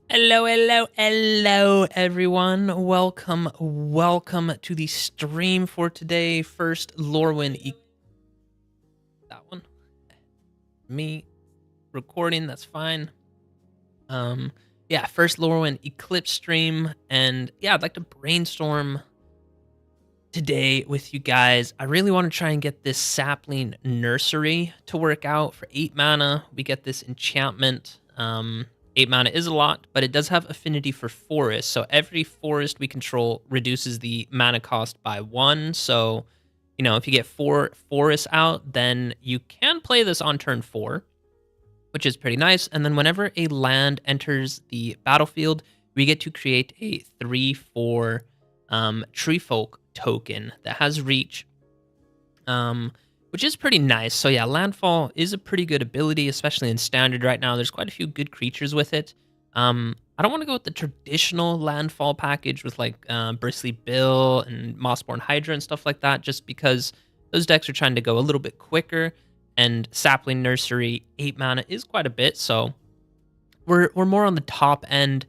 Hello, hello, hello, everyone. Welcome to the stream for today. First, Lorwyn. That one. Me recording, that's fine. Yeah, first Lorwyn Eclipsed stream. And yeah, I'd like to brainstorm today with you guys. I really want to try and get this sapling nursery to work out for 8 mana. We get this enchantment. 8 mana is a lot, but it does have affinity for forest. So every forest we control reduces the mana cost by 1. So, you know, if you get 4 forests out, then you can play this on turn 4, which is pretty nice. And then whenever a land enters the battlefield, we get to create a 3/4 tree folk token that has reach, which is pretty nice. So yeah, landfall is a pretty good ability, especially in standard right now. There's quite a few good creatures with it. I don't want to go with the traditional landfall package with like Bristly Bill and Mossborn Hydra and stuff like that, just because those decks are trying to go a little bit quicker, and Sapling Nursery 8 mana is quite a bit, so we're more on the top end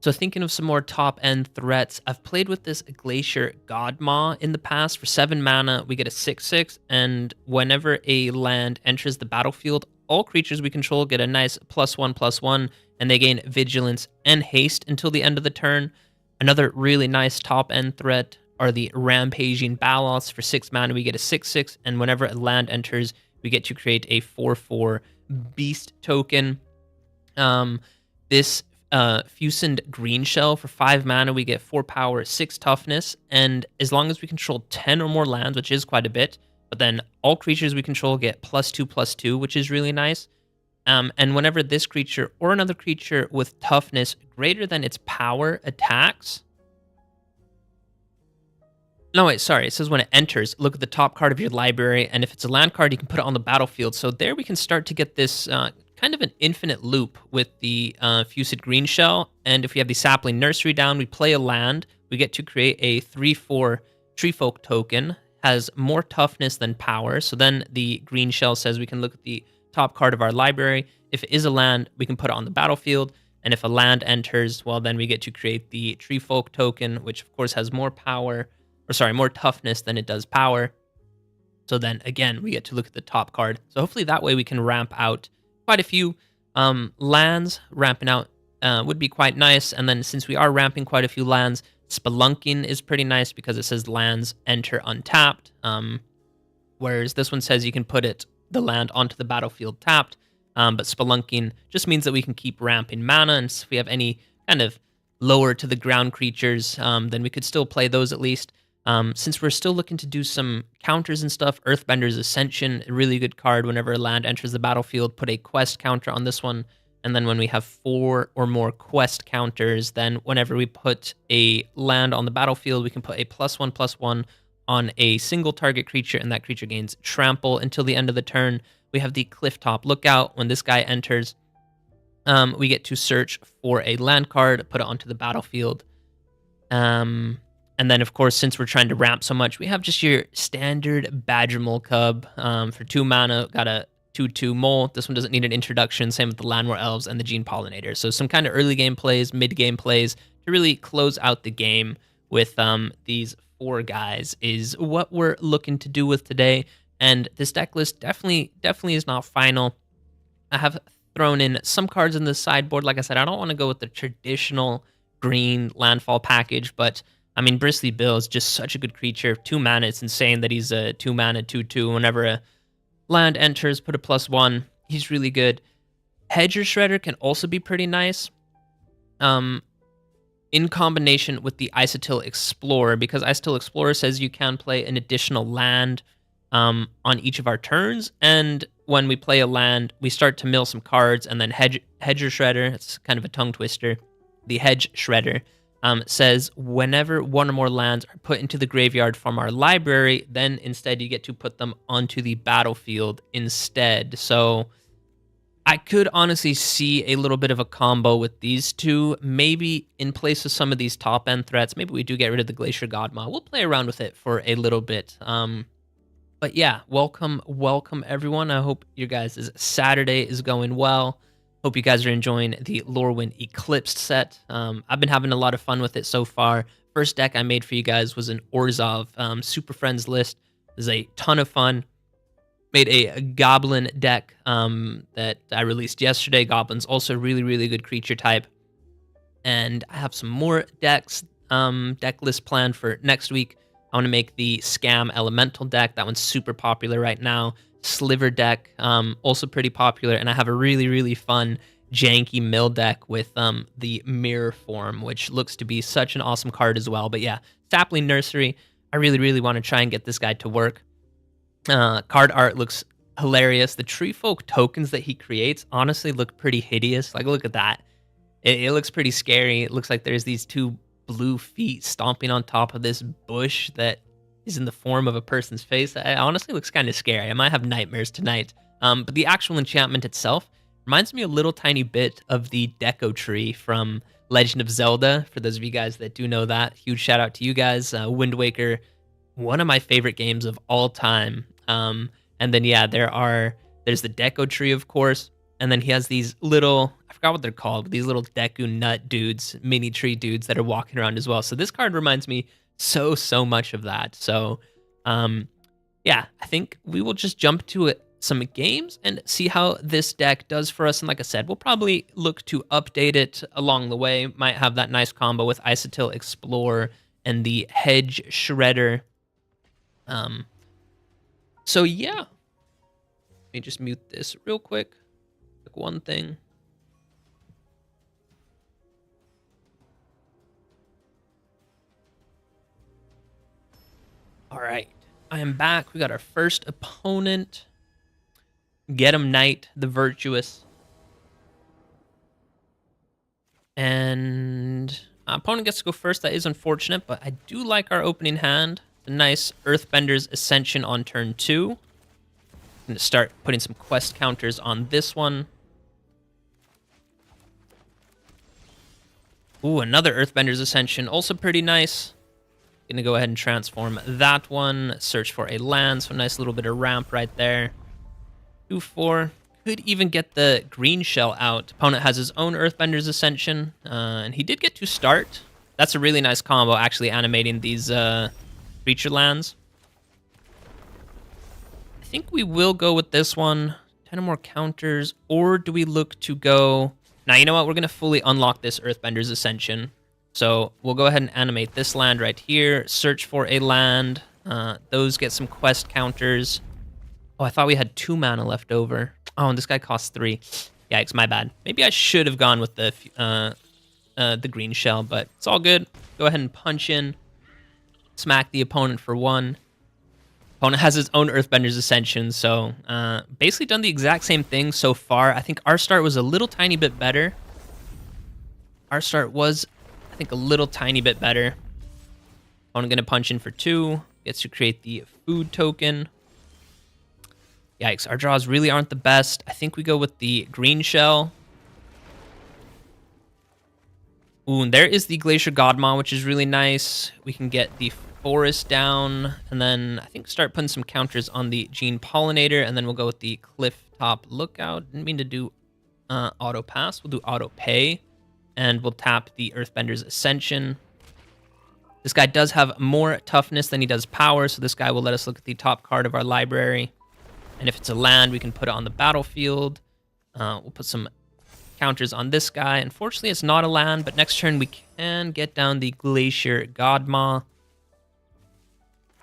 So thinking of some more top-end threats, I've played with this Glacier Godmaw in the past. For 7 mana, we get a 6/6, and whenever a land enters the battlefield, all creatures we control get a nice +1/+1, and they gain Vigilance and Haste until the end of the turn. Another really nice top-end threat are the Rampaging Baloths. For 6 mana, we get a 6/6, and whenever a land enters, we get to create a 4/4 Beast token. This Fusend Green Shell, for 5 mana, we get 4 power, 6 toughness, and as long as we control 10 or more lands, which is quite a bit, but then all creatures we control get +2/+2, which is really nice. And whenever this creature or another creature with toughness greater than its power attacks. No, wait, sorry. It says when it enters, look at the top card of your library, and if it's a land card, you can put it on the battlefield. So there we can start to get this kind of an infinite loop with the Fused Green Shell. And if we have the Sapling Nursery down, we play a land, we get to create a 3/4 Treefolk token, has more toughness than power. So then the Green Shell says we can look at the top card of our library. If it is a land, we can put it on the battlefield. And if a land enters, well, then we get to create the Treefolk token, which of course has more power, or sorry, more toughness than it does power. So then again, we get to look at the top card. So hopefully that way we can ramp out quite a few lands. Ramping out would be quite nice. And then since we are ramping quite a few lands, Spelunking is pretty nice because it says lands enter untapped. Whereas this one says you can put the land onto the battlefield tapped. But Spelunking just means that we can keep ramping mana. And if we have any kind of lower to the ground creatures, then we could still play those at least. Since we're still looking to do some counters and stuff, Earthbender's Ascension, a really good card. Whenever a land enters the battlefield, put a quest counter on this one. And then when we have 4 or more quest counters, then whenever we put a land on the battlefield, we can put a +1/+1 on a single target creature, and that creature gains trample until the end of the turn. We have the Clifftop Lookout. When this guy enters, we get to search for a land card, put it onto the battlefield. And then, of course, since we're trying to ramp so much, we have just your standard Badgermole Cub. For 2 mana, got a 2/2 mole. This one doesn't need an introduction. Same with the Landwar Elves and the Gene Pollinator. So some kind of early game plays, mid game plays to really close out the game with these 4 guys is what we're looking to do with today. And this deck list definitely is not final. I have thrown in some cards in the sideboard. Like I said, I don't want to go with the traditional green landfall package, but I mean, Bristly Bill is just such a good creature. 2 mana, it's insane that he's a 2 mana 2/2. Whenever a land enters, put a +1. He's really good. Hedger Shredder can also be pretty nice. In combination with the Isotil Explorer, because Isotil Explorer says you can play an additional land on each of our turns, and when we play a land, we start to mill some cards, and then Hedger Shredder, it's kind of a tongue twister, the Hedge Shredder, says whenever 1 or more lands are put into the graveyard from our library, then instead you get to put them onto the battlefield instead. So I could honestly see a little bit of a combo with these two, maybe in place of some of these top-end threats. Maybe we do get rid of the Glacier Godmaw. We'll play around with it for a little bit. But yeah, welcome everyone. I hope your guys' Saturday is going well. Hope you guys are enjoying the Lorwyn Eclipsed set. I've been having a lot of fun with it so far. First deck I made for you guys was an Orzhov Super Friends list. It was a ton of fun. Made a Goblin deck that I released yesterday. Goblin's also a really good creature type. And I have some more decks, deck list planned for next week. I want to make the Scam Elemental deck. That one's super popular right now. Sliver deck, also pretty popular. And I have a really fun janky mill deck with the Mirror Form, which looks to be such an awesome card as well. But yeah, Sapling Nursery. I really want to try and get this guy to work. Card art looks hilarious. The Treefolk tokens that he creates honestly look pretty hideous. Like, look at that. It looks pretty scary. It looks like there's these 2 blue feet stomping on top of this bush that is in the form of a person's face. It honestly looks kind of scary. I might have nightmares tonight. But the actual enchantment itself reminds me a little tiny bit of the Deco Tree from Legend of Zelda. For those of you guys that do know that, huge shout out to you guys. Wind Waker, one of my favorite games of all time. And then yeah, there's the Deco Tree, of course. And then he has these little, I forgot forgot what they're called. These little Deku nut dudes, mini tree dudes that are walking around as well. So this card reminds me so much of that. So, yeah, I think we will just jump to some games and see how this deck does for us. And like I said, we'll probably look to update it along the way. Might have that nice combo with Isotil Explorer and the Hedge Shredder. So yeah, let me just mute this real quick. Like one thing. All right, I am back. We got our first opponent. Get him, Knight, the Virtuous. And opponent gets to go first. That is unfortunate, but I do like our opening hand. A nice Earthbender's Ascension on turn 2. I'm going to start putting some quest counters on this one. Ooh, another Earthbender's Ascension. Also pretty nice. Going to go ahead and transform that one. Search for a land. So a nice little bit of ramp right there. 2-4. Could even get the green shell out. Opponent has his own Earthbender's Ascension. And he did get to start. That's a really nice combo, actually animating these creature lands. I think we will go with this one. 10 or more counters. Or do we look to go... Now, you know what? We're going to fully unlock this Earthbender's Ascension. So we'll go ahead and animate this land right here. Search for a land. Those get some quest counters. Oh, I thought we had 2 mana left over. Oh, and this guy costs 3. Yikes, my bad. Maybe I should have gone with the green shell, but it's all good. Go ahead and punch in. Smack the opponent for 1. Opponent has his own Earthbender's Ascension, so basically done the exact same thing so far. I think our start was a little tiny bit better. Our start was, I think, a little tiny bit better. Opponent going to punch in for 2. Gets to create the food token. Yikes, our draws really aren't the best. I think we go with the green shell. Ooh, and there is the Glacier Godmaw, which is really nice. We can get the forest down, and then I think start putting some counters on the Gene Pollinator, and then we'll go with the Cliff Top Lookout. Didn't mean to do auto pass. We'll do auto pay, and we'll tap the Earthbender's Ascension. This guy does have more toughness than he does power, so this guy will let us look at the top card of our library. And if it's a land, we can put it on the battlefield. We'll put some counters on this guy. Unfortunately, it's not a land, but next turn we can get down the Glacier Godmaw.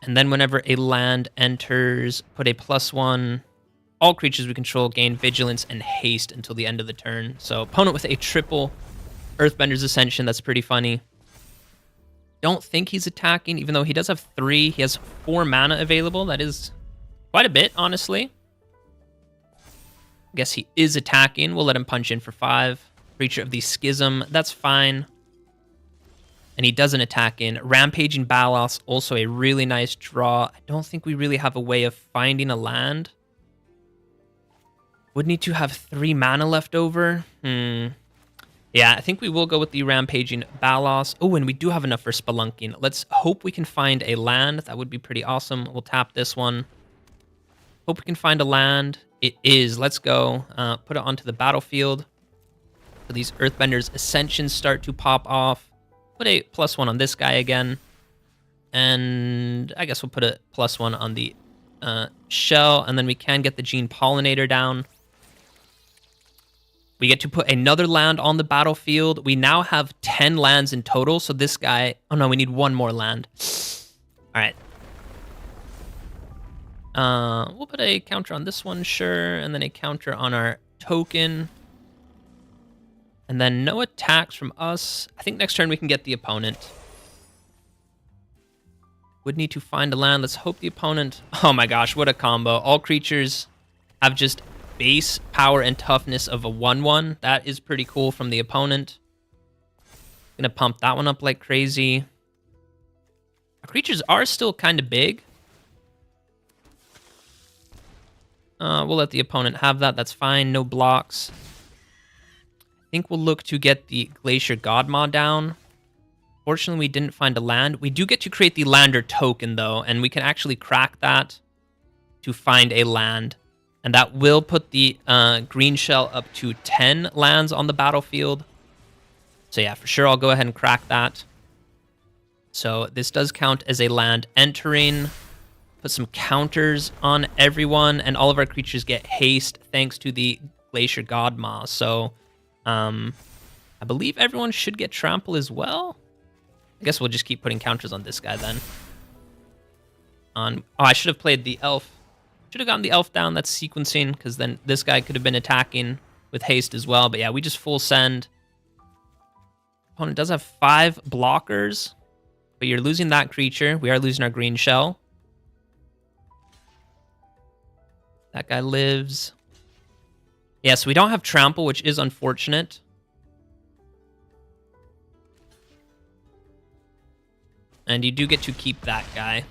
And then whenever a land enters, put a +1. All creatures we control gain Vigilance and Haste until the end of the turn. So opponent with a triple Earthbender's Ascension. That's pretty funny. Don't think he's attacking, even though he does have 3. He has 4 mana available. That is quite a bit, honestly. I guess he is attacking. We'll let him punch in for 5. Creature of the Schism. That's fine. And he doesn't attack in. Rampaging Balos, also a really nice draw. I don't think we really have a way of finding a land. Would need to have 3 mana left over. Yeah, I think we will go with the Rampaging Balos. Oh, and we do have enough for Spelunking. Let's hope we can find a land. That would be pretty awesome. We'll tap this one. Hope we can find a land. It is. Let's go. Put it onto the battlefield. So these Earthbender's Ascensions start to pop off. Put a +1 on this guy again. And I guess we'll put a +1 on the shell. And then we can get the Gene Pollinator down. We get to put another land on the battlefield. We now have 10 lands in total. So this guy... Oh, no, we need 1 more land. All right. We'll put a counter on this one, sure. And then a counter on our token. And then no attacks from us. I think next turn we can get the opponent. Would need to find a land. Let's hope the opponent... Oh my gosh, what a combo. All creatures have just base power and toughness of a 1/1. That is pretty cool from the opponent. Gonna pump that one up like crazy. Our creatures are still kind of big. We'll let the opponent have that. That's fine. No blocks. I think we'll look to get the Glacier Godmaw down. Fortunately, we didn't find a land. We do get to create the lander token, though, and we can actually crack that to find a land. And that will put the green shell up to 10 lands on the battlefield. So yeah, for sure, I'll go ahead and crack that. So this does count as a land entering. Put some counters on everyone, and all of our creatures get haste thanks to the Glacier Godma. So I believe everyone should get trample as well. I guess we'll just keep putting counters on this guy then. Oh, I should have played the elf. Should have gotten the elf down. That's sequencing, because then this guy could have been attacking with haste as well. But yeah, we just full send. Opponent does have 5 blockers, but you're losing that creature. We are losing our green shell. That guy lives. Yeah, so we don't have trample, which is unfortunate. And you do get to keep that guy.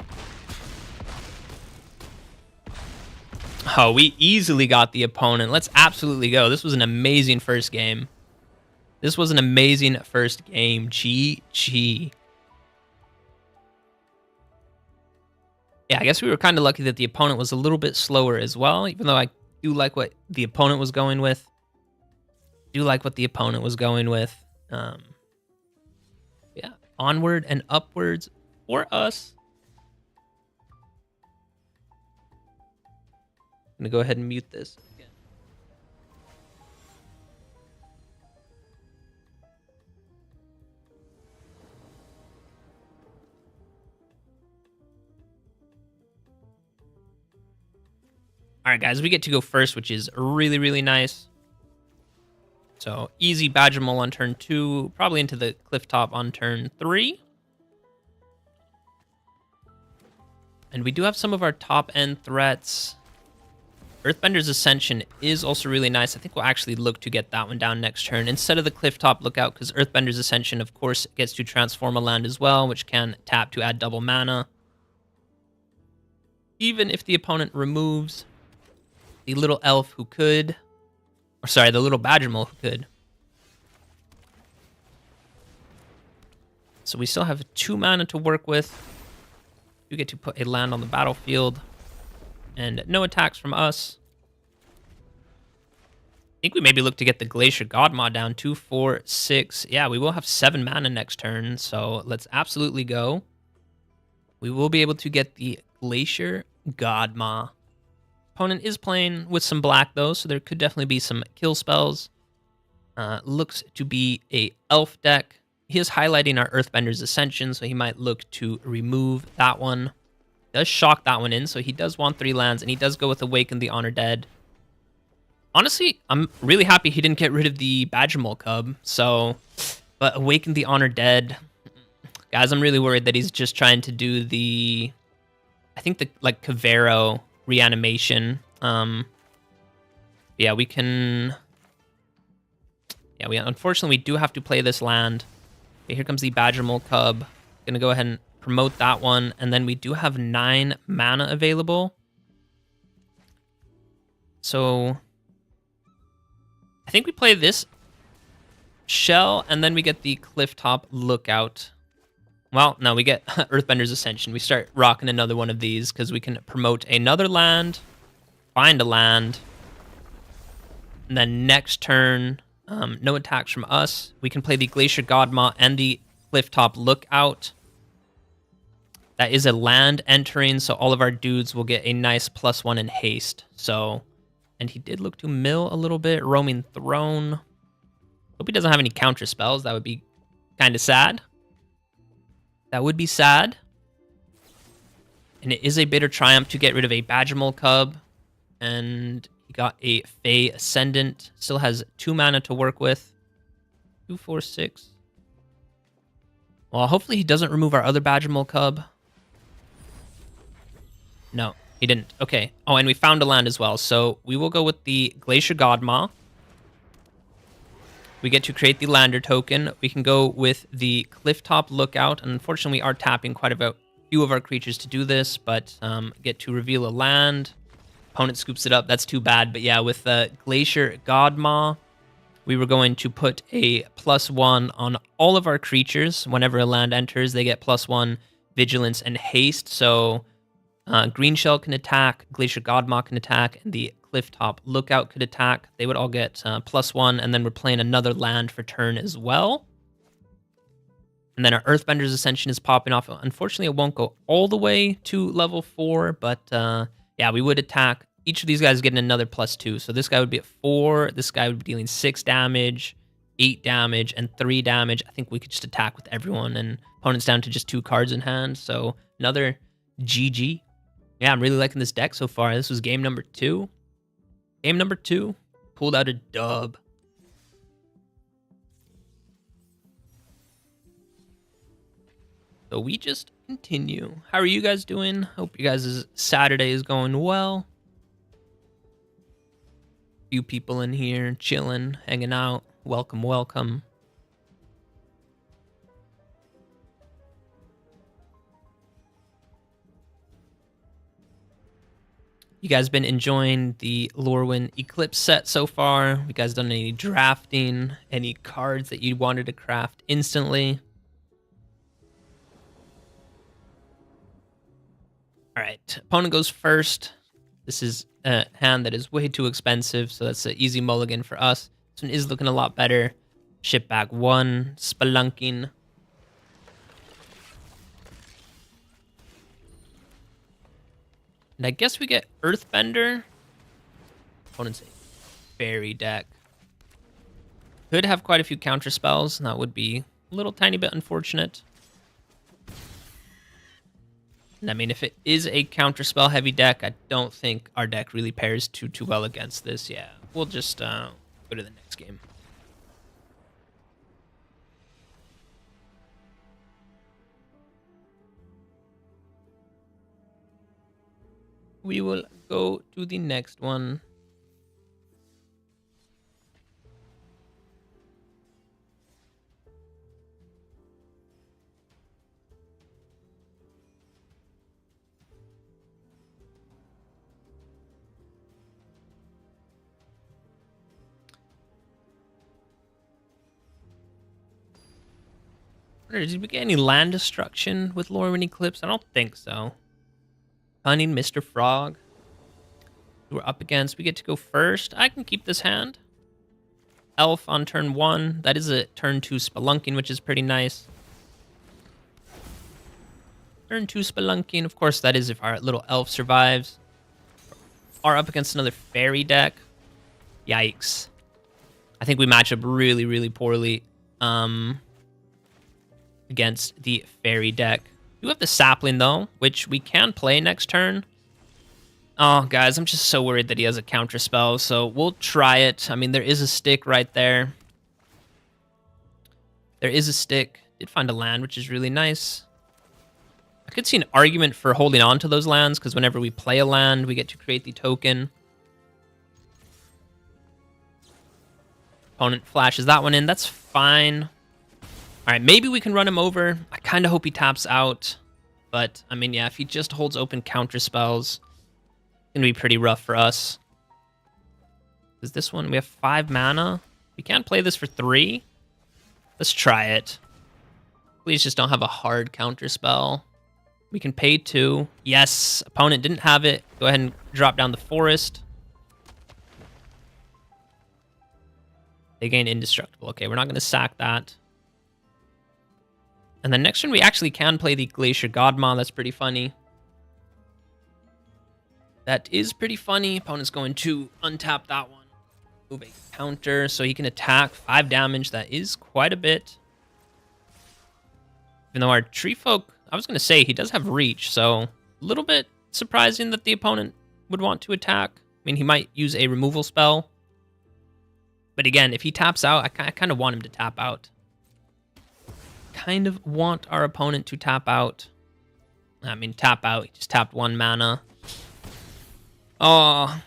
Oh, we easily got the opponent. Let's absolutely go. This was an amazing first game. This was an amazing first game. GG. Yeah, I guess we were kind of lucky that the opponent was a little bit slower as well, even though I do like what the opponent was going with. Yeah, onward and upwards for us. I'm going to go ahead and mute this again. All right, guys, we get to go first, which is really, really nice. So easy Badger Mole on turn 2, probably into the Cliff Top on turn 3. And we do have some of our top-end threats. Earthbender's Ascension is also really nice. I think we'll actually look to get that one down next turn instead of the Clifftop Lookout, because Earthbender's Ascension, of course, gets to transform a land as well, which can tap to add double mana. Even if the opponent removes the little elf who could, or sorry, the little Badger Mole who could. So we still have 2 mana to work with. You get to put a land on the battlefield. And no attacks from us. I think we maybe look to get the Glacier Godma down. 2, 4, 6. Yeah, we will have 7 mana next turn. So let's absolutely go. We will be able to get the Glacier Godma. Opponent is playing with some black, though, so there could definitely be some kill spells. Looks to be a elf deck. He is highlighting our Earthbender's Ascension, so he might look to remove that one. Does shock that one in, so he does want 3 lands, and he does go with Awaken the Honor Dead. Honestly, I'm really happy he didn't get rid of the Badger Mole Cub, so... But Awaken the Honor Dead... Guys, I'm really worried that he's just trying to do the... I think the, like, Cavero reanimation. Yeah, we can... Yeah, unfortunately, we do have to play this land. Okay, here comes the Badger Mole Cub. Gonna go ahead and promote that one, and then we do have 9 mana available. So I think we play this shell, and then we get the Clifftop Lookout. Well, no, we get Earthbender's Ascension. We start rocking another one of these because we can promote another land, find a land, and then next turn, no attacks from us. We can play the Glacier Godma and the Clifftop Lookout. That is a land entering, so all of our dudes will get a nice +1 in haste. So, and he did look to mill a little bit. Roaming Throne. Hope he doesn't have any counter spells. That would be kind of sad. That would be sad. And it is a bitter triumph to get rid of a Badger Mole Cub. And he got a Fey Ascendant. Still has 2 mana to work with. 2, 4, 6. Well, hopefully he doesn't remove our other Badger Mole Cub. No, he didn't. Okay. Oh, and we found a land as well. So we will go with the Glacier Godma. We get to create the lander token. We can go with the Clifftop Lookout. And unfortunately, we are tapping quite a few of our creatures to do this, but get to reveal a land. Opponent scoops it up. That's too bad. But yeah, with the Glacier Godma, we were going to put a +1 on all of our creatures. Whenever a land enters, they get +1 vigilance and haste. So Green Shell can attack, Glacier Godmaw can attack, and the Clifftop Lookout could attack. They would all get +1, and then we're playing another land for turn as well. And then our Earthbender's Ascension is popping off. Unfortunately, it won't go all the way to level 4, but yeah, we would attack. Each of these guys getting another +2. So this guy would be at 4. This guy would be dealing 6 damage, 8 damage, and 3 damage. I think we could just attack with everyone, and opponent's down to just 2 cards in hand. So another GG. Yeah, I'm really liking this deck so far. This was game number 2. Game number 2, pulled out a dub. So we just continue. How are you guys doing? Hope you guys' Saturday is going well. Few people in here chilling, hanging out. Welcome, welcome. You guys been enjoying the Lorwyn Eclipsed set so far? You guys done any drafting? Any cards that you wanted to craft instantly? All right, opponent goes first. This is a hand that is way too expensive, so that's an easy mulligan for us. This one is looking a lot better. Ship back 1, Spelunking. And I guess we get Earthbender. Opponent's a fairy deck. Could have quite a few counter spells, and that would be a little tiny bit unfortunate. And I mean, if it is a counterspell heavy deck, I don't think our deck really pairs too well against this. Yeah, we'll just go to the next game. We will go to the next one. Did we get any land destruction with Lorwyn Eclipse? I don't think so. Cunning Mr. Frog. We're up against. We get to go first. I can keep this hand. Elf on turn 1. That is a turn 2 Spelunking, which is pretty nice. Turn 2 Spelunking. Of course, that is if our little elf survives. Are up against another fairy deck. Yikes. I think we match up really poorly. Against the fairy deck. We have the sapling though, which we can play next turn. Oh, guys, I'm just so worried that he has a counter spell, so we'll try it. I mean, there is a stick right there. There is a stick. Did find a land, which is really nice. I could see an argument for holding on to those lands, because whenever we play a land, we get to create the token. Opponent flashes that one in. That's fine. All right, maybe we can run him over. I kind of hope he taps out. But, I mean, yeah, if he just holds open counter spells, it's going to be pretty rough for us. Because this one, we have 5 mana. We can't play this for 3. Let's try it. Please just don't have a hard counter spell. We can pay 2. Yes, opponent didn't have it. Go ahead and drop down the forest. They gain indestructible. Okay, we're not going to sack that. And then next turn, we actually can play the Glacier Godmaw. That's pretty funny. That is pretty funny. Opponent's going to untap that one. Move a counter so he can attack. 5 damage. That is quite a bit. Even though our Tree Folk, I was going to say, he does have reach. So a little bit surprising that the opponent would want to attack. I mean, he might use a removal spell. But again, if he taps out, I kind of want him to tap out. Kind of want our opponent to tap out. I mean, tap out. He just tapped 1 mana. Oh.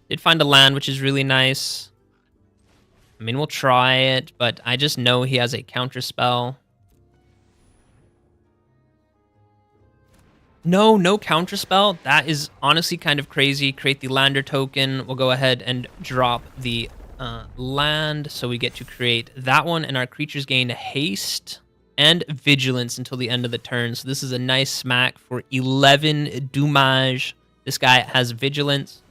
Did find a land, which is really nice. I mean, we'll try it, but I just know he has a counter spell. No counter spell. That is honestly kind of crazy. Create the lander token. We'll go ahead and drop the land, so we get to create that one, and our creatures gain haste. and Vigilance until the end of the turn. So this is a nice smack for 11 Dommage. This guy has Vigilance.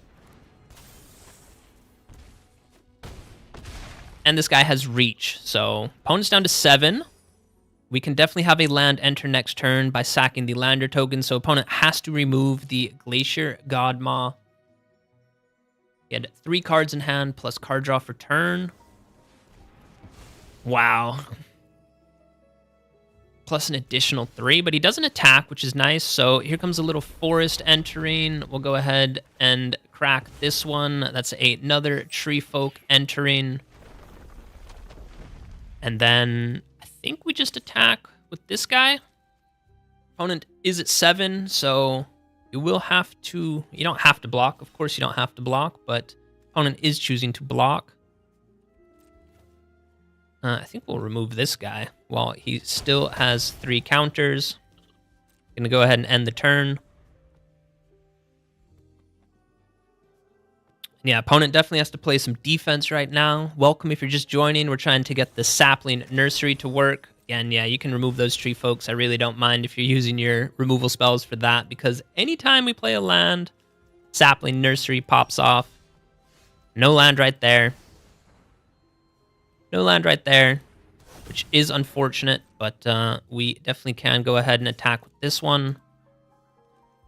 And this guy has Reach. So opponent's down to 7. We can definitely have a land enter next turn by sacking the lander token. So opponent has to remove the Glacier Godmaw. He had 3 cards in hand plus card draw for turn. Wow. Plus an additional 3, but he doesn't attack, which is nice. So here comes a little forest entering. We'll go ahead and crack this one. That's another tree folk entering. And then I think we just attack with this guy. Opponent is at 7, so you will have to... You don't have to block. Of course you don't have to block, but opponent is choosing to block. I think we'll remove this guy while he still has 3 counters. Gonna go ahead and end the turn. Yeah, opponent definitely has to play some defense right now. Welcome if you're just joining. We're trying to get the sapling nursery to work. Again, yeah, you can remove those tree folks. I really don't mind if you're using your removal spells for that, because anytime we play a land, sapling nursery pops off. No land right there. No land right there, which is unfortunate, but we definitely can go ahead and attack with this one.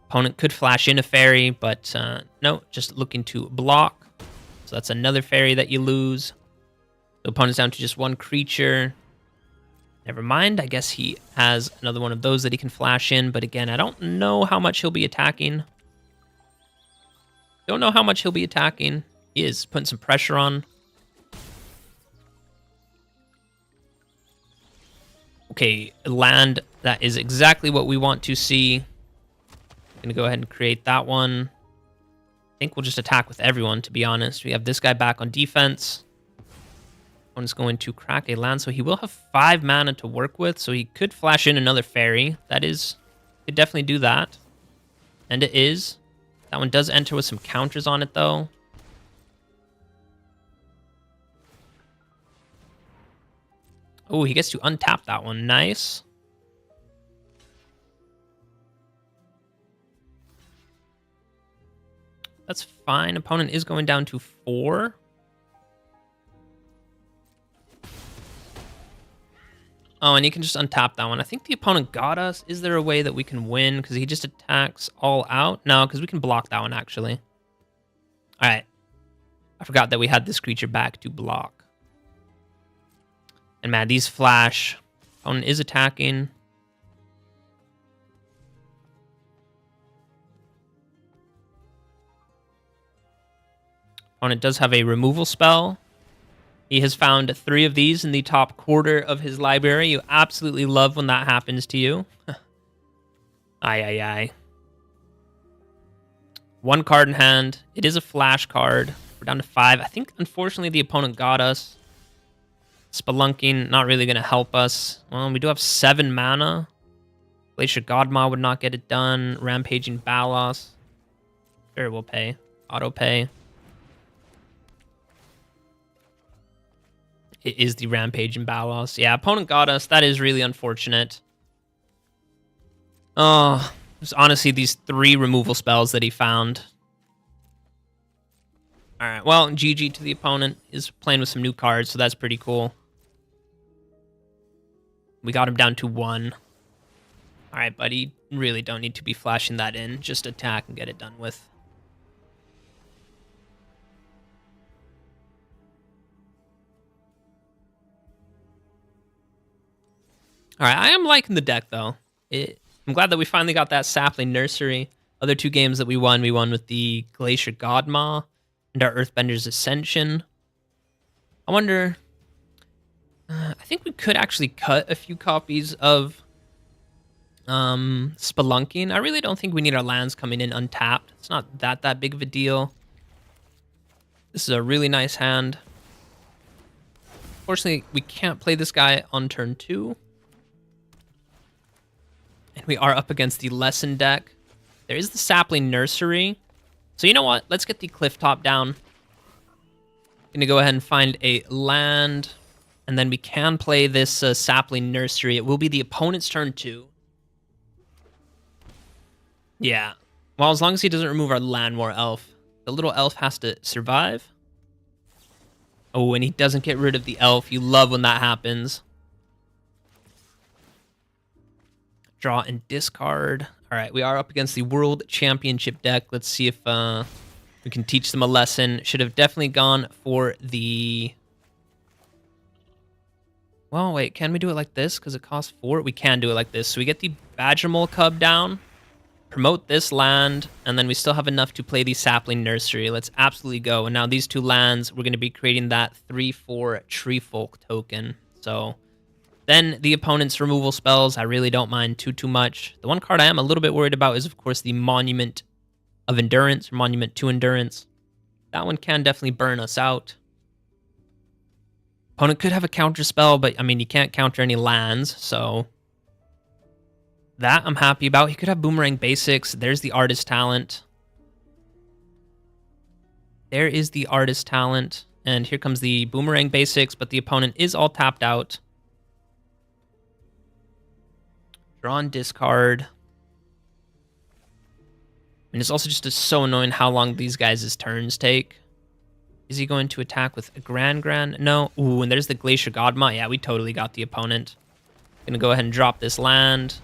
Opponent could flash in a fairy, but no, just looking to block. So that's another fairy that you lose. The opponent's down to just 1 creature. Never mind, I guess he has another one of those that he can flash in, but again, I don't know how much he'll be attacking. Don't know how much he'll be attacking. He is putting some pressure on. Okay, land, that is exactly what we want to see. Gonna go ahead and create that one. I think we'll just attack with everyone, to be honest. We have this guy back on defense. One's going to crack a land, so he will have 5 mana to work with, so he could flash in another fairy. That is, could definitely do that. And it is. That one does enter with some counters on it, though. Oh, he gets to untap that one. Nice. That's fine. Opponent is going down to 4. Oh, and he can just untap that one. I think the opponent got us. Is there a way that we can win? Because he just attacks all out? No, because we can block that one, actually. All right. I forgot that we had this creature back to block. And man, these flash. Opponent is attacking. Opponent does have a removal spell. He has found 3 of these in the top quarter of his library. You absolutely love when that happens to you. Aye, aye, aye. 1 card in hand. It is a flash card. We're down to 5. I think, unfortunately, the opponent got us. Spelunking, not really going to help us. Well, we do have 7 mana. Glacier Godmaw would not get it done. Rampaging Balos. Sure, we'll pay. Auto pay. It is the Rampaging Balos. Yeah, opponent got us. That is really unfortunate. Oh, there's honestly these 3 removal spells that he found. All right, well, GG to the opponent. Is playing with some new cards, so that's pretty cool. We got him down to 1. All right, buddy, really don't need to be flashing that in. Just attack and get it done with. All right, I am liking the deck, though. I'm glad that we finally got that Sapling Nursery. Other 2 games that we won with the Glacier Godmaw and our Earthbender's Ascension. I wonder... I think we could actually cut a few copies of Spelunking. I really don't think we need our lands coming in untapped. It's not that big of a deal. This is a really nice hand. Unfortunately, we can't play this guy on turn 2. And we are up against the Lesson deck. There is the Sapling Nursery. So you know what? Let's get the Cliff Top down. Gonna go ahead and find a land. And then we can play this Sapling Nursery. It will be the opponent's turn too. Yeah. Well, as long as he doesn't remove our Land War Elf. The little elf has to survive. Oh, and he doesn't get rid of the elf. You love when that happens. Draw and discard. All right, we are up against the World Championship deck. Let's see if we can teach them a lesson. Should have definitely gone for the... Well, wait, can we do it like this? Because it costs 4. We can do it like this. So we get the Badgermole Cub down, promote this land, and then we still have enough to play the Sapling Nursery. Let's absolutely go. And now these 2 lands, we're going to be creating that 3/4 Tree Folk token. So then the opponent's removal spells, I really don't mind too much. The one card I am a little bit worried about is, of course, the Monument of Endurance, or Monument to Endurance. That one can definitely burn us out. Opponent could have a counter spell, but I mean, you can't counter any lands, so that I'm happy about. He could have Boomerang Basics. There's the Artist Talent. There is the Artist Talent. And here comes the Boomerang Basics, but the opponent is all tapped out. Draw and discard. And it's also just so annoying how long these guys' turns take. Is he going to attack with a Grand? No. Ooh, and there's the Glacier Godma. Yeah, we totally got the opponent. Gonna go ahead and drop this land.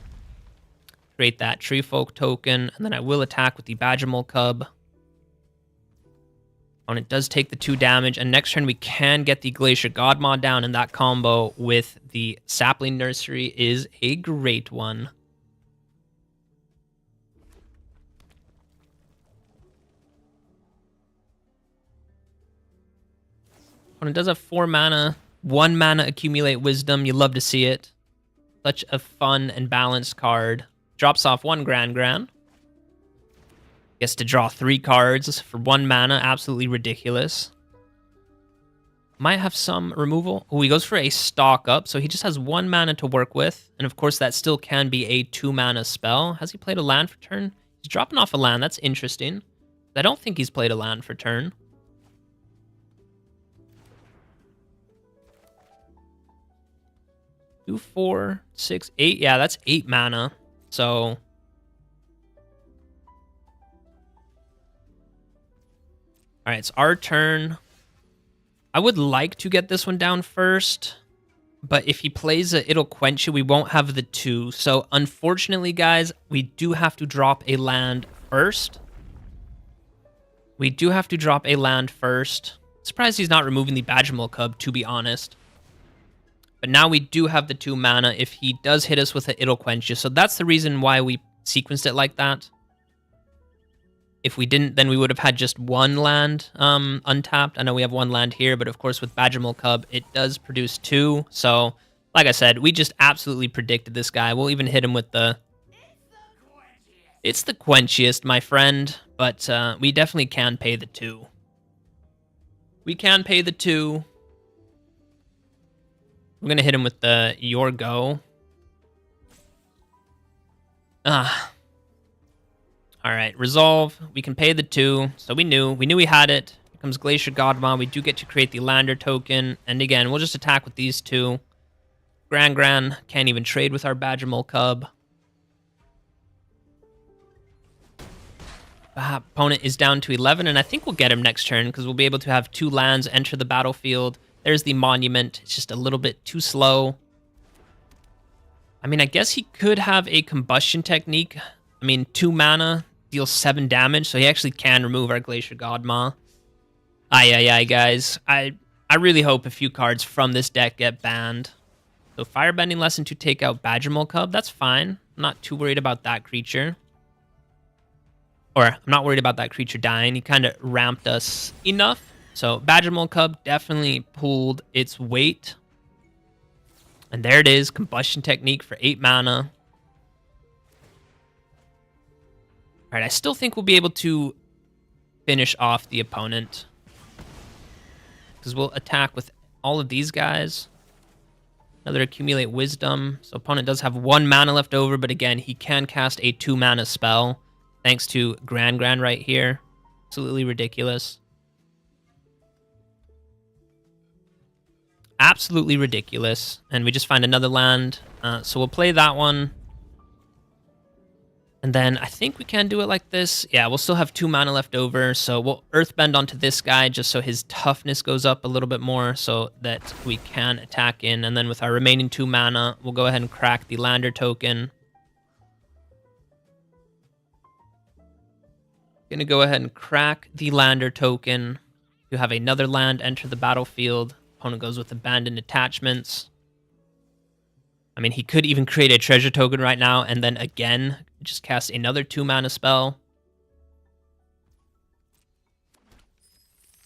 Create that Tree Folk token, and then I will attack with the Badgermole Cub. Opponent does take the 2 damage, and next turn we can get the Glacier Godma down, and that combo with the Sapling Nursery is a great one. Opponent does have 4 mana, 1 mana Accumulate Wisdom. You love to see it. Such a fun and balanced card. Drops off 1 Grand. Gets to draw 3 cards for 1 mana. Absolutely ridiculous. Might have some removal. Oh, he goes for a Stock Up, so he just has 1 mana to work with. And of course, that still can be a 2 mana spell. Has he played a land for turn? He's dropping off a land. That's interesting. I don't think he's played a land for turn. 2, 4, 6, 8. Yeah, that's 8 mana. So, all right, it's our turn. I would like to get this one down first, but if he plays it, it'll quench it. We won't have the 2. So, unfortunately, guys, we do have to drop a land first. Surprised he's not removing the Badgermole Cub, to be honest. But now we do have the 2 mana. If he does hit us with it, it'll quench you. So that's the reason why we sequenced it like that. If we didn't, then we would have had just 1 land untapped. I know we have 1 land here, but of course with Badgermole Cub, it does produce 2. So, like I said, we just absolutely predicted this guy. We'll even hit him with the... It's the quenchiest, my friend, but we definitely can pay the 2. We can pay the 2. I'm going to hit him with the Your Go. All right, Resolve. We can pay the 2. So we knew we had it. Here comes Glacier Godma. We do get to create the Lander token. And again, we'll just attack with these 2. Grand can't even trade with our Badgermole Cub. Opponent is down to 11, and I think we'll get him next turn because we'll be able to have 2 lands enter the battlefield. There's the Monument. It's just a little bit too slow. I mean, I guess he could have a Combustion Technique. I mean, 2 mana deals 7 damage, so he actually can remove our Glacier Godma. Aye, guys. I really hope a few cards from this deck get banned. So Firebending Lesson to take out Badgermole Cub. That's fine. I'm not too worried about that creature. Or, I'm not worried about that creature dying. He kind of ramped us enough. So, Badgermole Cub definitely pulled its weight. And there it is, Combustion Technique for 8 mana. Alright, I still think we'll be able to finish off the opponent. Because we'll attack with all of these guys. Another Accumulate Wisdom. So, opponent does have 1 mana left over, but again, he can cast a 2 mana spell. Thanks to Grand right here. Absolutely ridiculous. absolutely ridiculous. And we just find another land. So we'll play that one. And then I think we can do it like this. Yeah, we'll still have 2 mana left over. So we'll Earthbend onto this guy just so his toughness goes up a little bit more so that we can attack in. And then with our remaining 2 mana, we'll go ahead and crack the Lander token. Gonna go ahead and crack the Lander token. You have another land enter the battlefield. Opponent goes with Abandoned Attachments. I mean, he could even create a treasure token right now and then again just cast another 2 mana spell.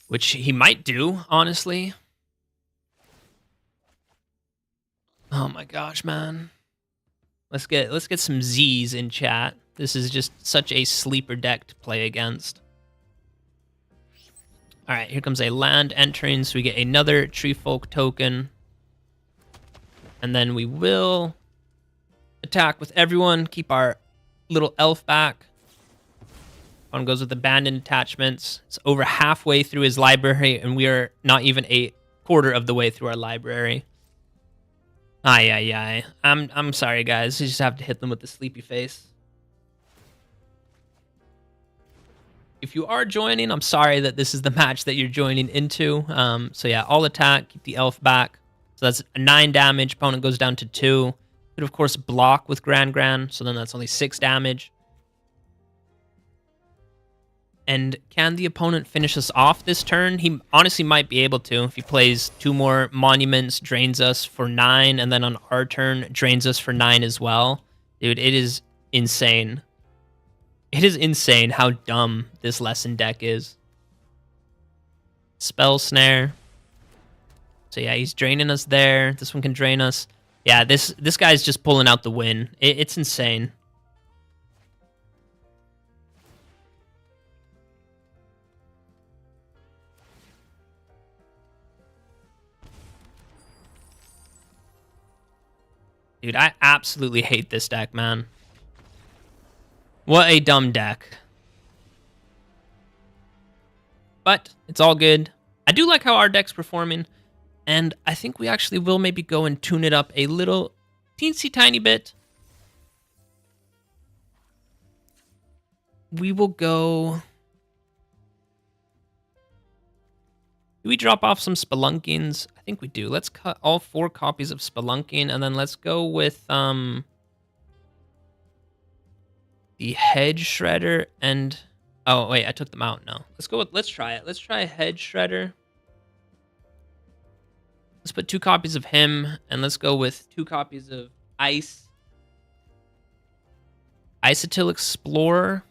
Which he might do, honestly. Oh my gosh, man. Let's get some Z's in chat. This is just such a sleeper deck to play against. All right, here comes a land entering, so we get another Tree Folk token. And then we will attack with everyone, keep our little elf back. One goes with Abandoned Attachments. It's over halfway through his library, and we are not even a quarter of the way through our library. Ay. I'm sorry, guys. You just have to hit them with the sleepy face. If you are joining, I'm sorry that this is the match that you're joining into. So yeah, all attack, keep the elf back. So that's 9 damage. Opponent goes down to 2. Could, of course, block with Gran, so then that's only 6 damage. And can the opponent finish us off this turn? He honestly might be able to. If he plays 2 more Monuments, drains us for 9, and then on our turn, drains us for 9 as well. Dude, it is insane. It is insane how dumb this lesson deck is. Spell Snare. So yeah, he's draining us there. This one can drain us. Yeah, this guy's just pulling out the win. It's insane. Dude, I absolutely hate this deck, man. What a dumb deck. But it's all good. I do like how our deck's performing. And I think we actually will maybe go and tune it up a little teensy tiny bit. We will go... Do we drop off some Spelunkings? I think we do. Let's cut all 4 copies of Spelunking, and then let's go with the Hedge Shredder and... Oh, wait, I took them out. No. Let's try it. Let's try Hedge Shredder. Let's put 2 copies of him, and let's go with 2 copies of Isotil Explorer.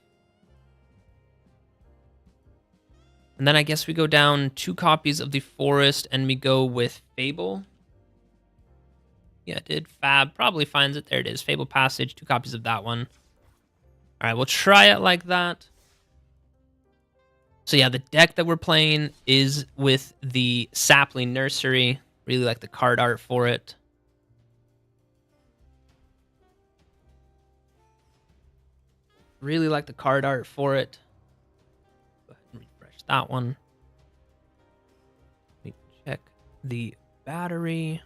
And then I guess we go down 2 copies of the Forest, and we go with Fable. Yeah, it did. Fab probably finds it. There it is. Fable Passage, 2 copies of that one. All right, we'll try it like that. So yeah, the deck that we're playing is with the Sapling Nursery. Really like the card art for it. Really like the card art for it. Go ahead and refresh that one. Let me check the battery.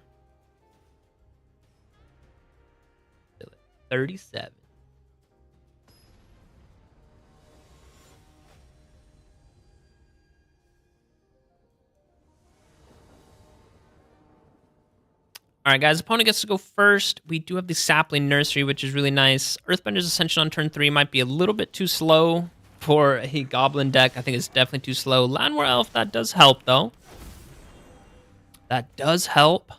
Still at 37. All right, guys, opponent gets to go first. We do have the Sapling Nursery, which is really nice. Earthbender's Ascension on turn 3 might be a little bit too slow for a Goblin deck. I think it's definitely too slow. Landwar Elf, that does help, though. That does help.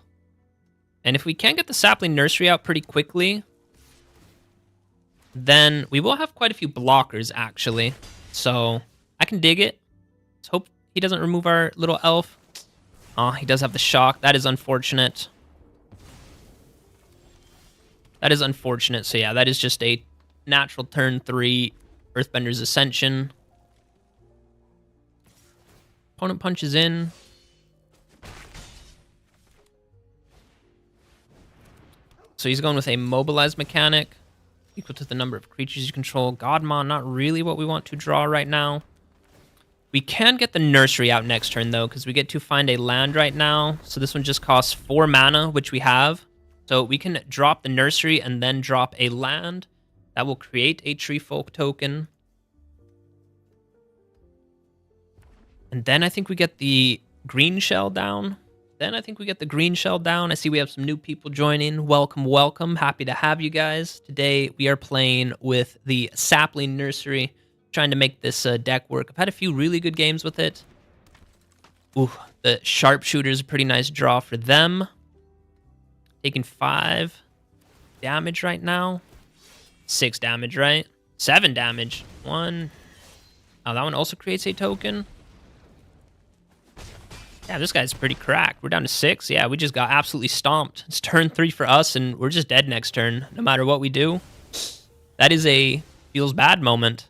And if we can get the Sapling Nursery out pretty quickly, then we will have quite a few blockers, actually. So I can dig it. Let's hope he doesn't remove our little elf. Oh, he does have the shock. That is unfortunate. That is unfortunate. So yeah, that is just a natural turn 3 Earthbender's Ascension. Opponent punches in. So he's going with a mobilized mechanic, equal to the number of creatures you control. Godmon, not really what we want to draw right now. We can get the nursery out next turn, though, because we get to find a land right now. So this one just costs 4 mana, which we have. So we can drop the nursery and then drop a land. That will create a tree folk token. And then I think we get the green shell down. I see we have some new people joining. Welcome, welcome. Happy to have you guys. Today we are playing with the sapling nursery, trying to make this deck work. I've had a few really good games with it. Ooh, the sharpshooter is a pretty nice draw for them. Taking 5 damage right now. 6 damage, right? 7 damage. 1. Oh, that one also creates a token. Yeah, this guy's pretty cracked. We're down to 6. Yeah, we just got absolutely stomped. It's turn 3 for us, and we're just dead next turn, no matter what we do. That is a feels bad moment.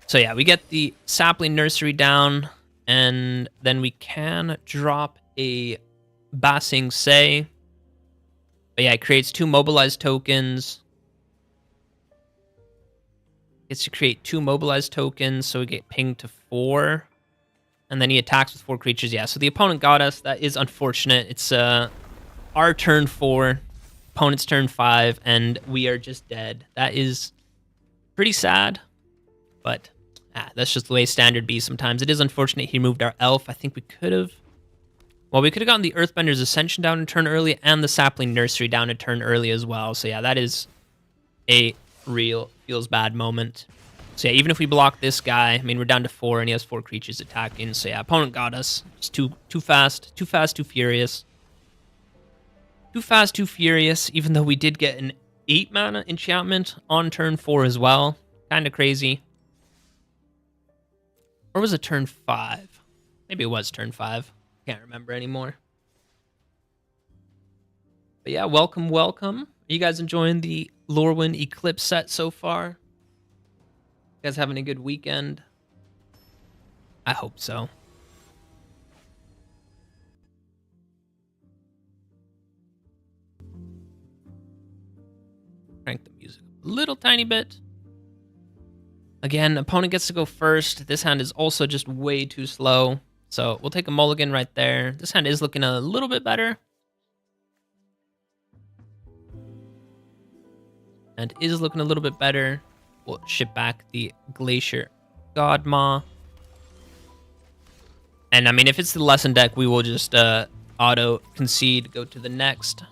So yeah, we get the sapling nursery down, and then we can drop a Basing Say. But yeah, it creates 2 mobilized tokens. Gets to create 2 mobilized tokens, so we get pinged to 4. And then he attacks with 4 creatures. Yeah, so the opponent got us. That is unfortunate. It's our turn 4, opponent's turn 5, and we are just dead. That is pretty sad, but that's just the way standard be sometimes. It is unfortunate he moved our elf. I think we could have... Well, we could have gotten the Earthbender's Ascension down a turn early and the Sapling Nursery down a turn early as well. So yeah, that is a real feels bad moment. So yeah, even if we block this guy, I mean, we're down to 4 and he has 4 creatures attacking. So yeah, opponent got us. It's too fast, too furious. Too fast, too furious, even though we did get an 8 mana enchantment on turn 4 as well. Kind of crazy. Or was it turn 5? Maybe it was turn 5. Can't remember anymore. But yeah, welcome, welcome. Are you guys enjoying the Lorwyn Eclipse set so far? You guys having a good weekend? I hope so. Crank the music a little tiny bit. Again, opponent gets to go first. This hand is also just way too slow. So we'll take a mulligan right there. This hand is looking a little bit better. And is looking a little bit better. We'll ship back the Glacier Godmaw. And I mean, if it's the lesson deck, we will just auto concede, go to the next.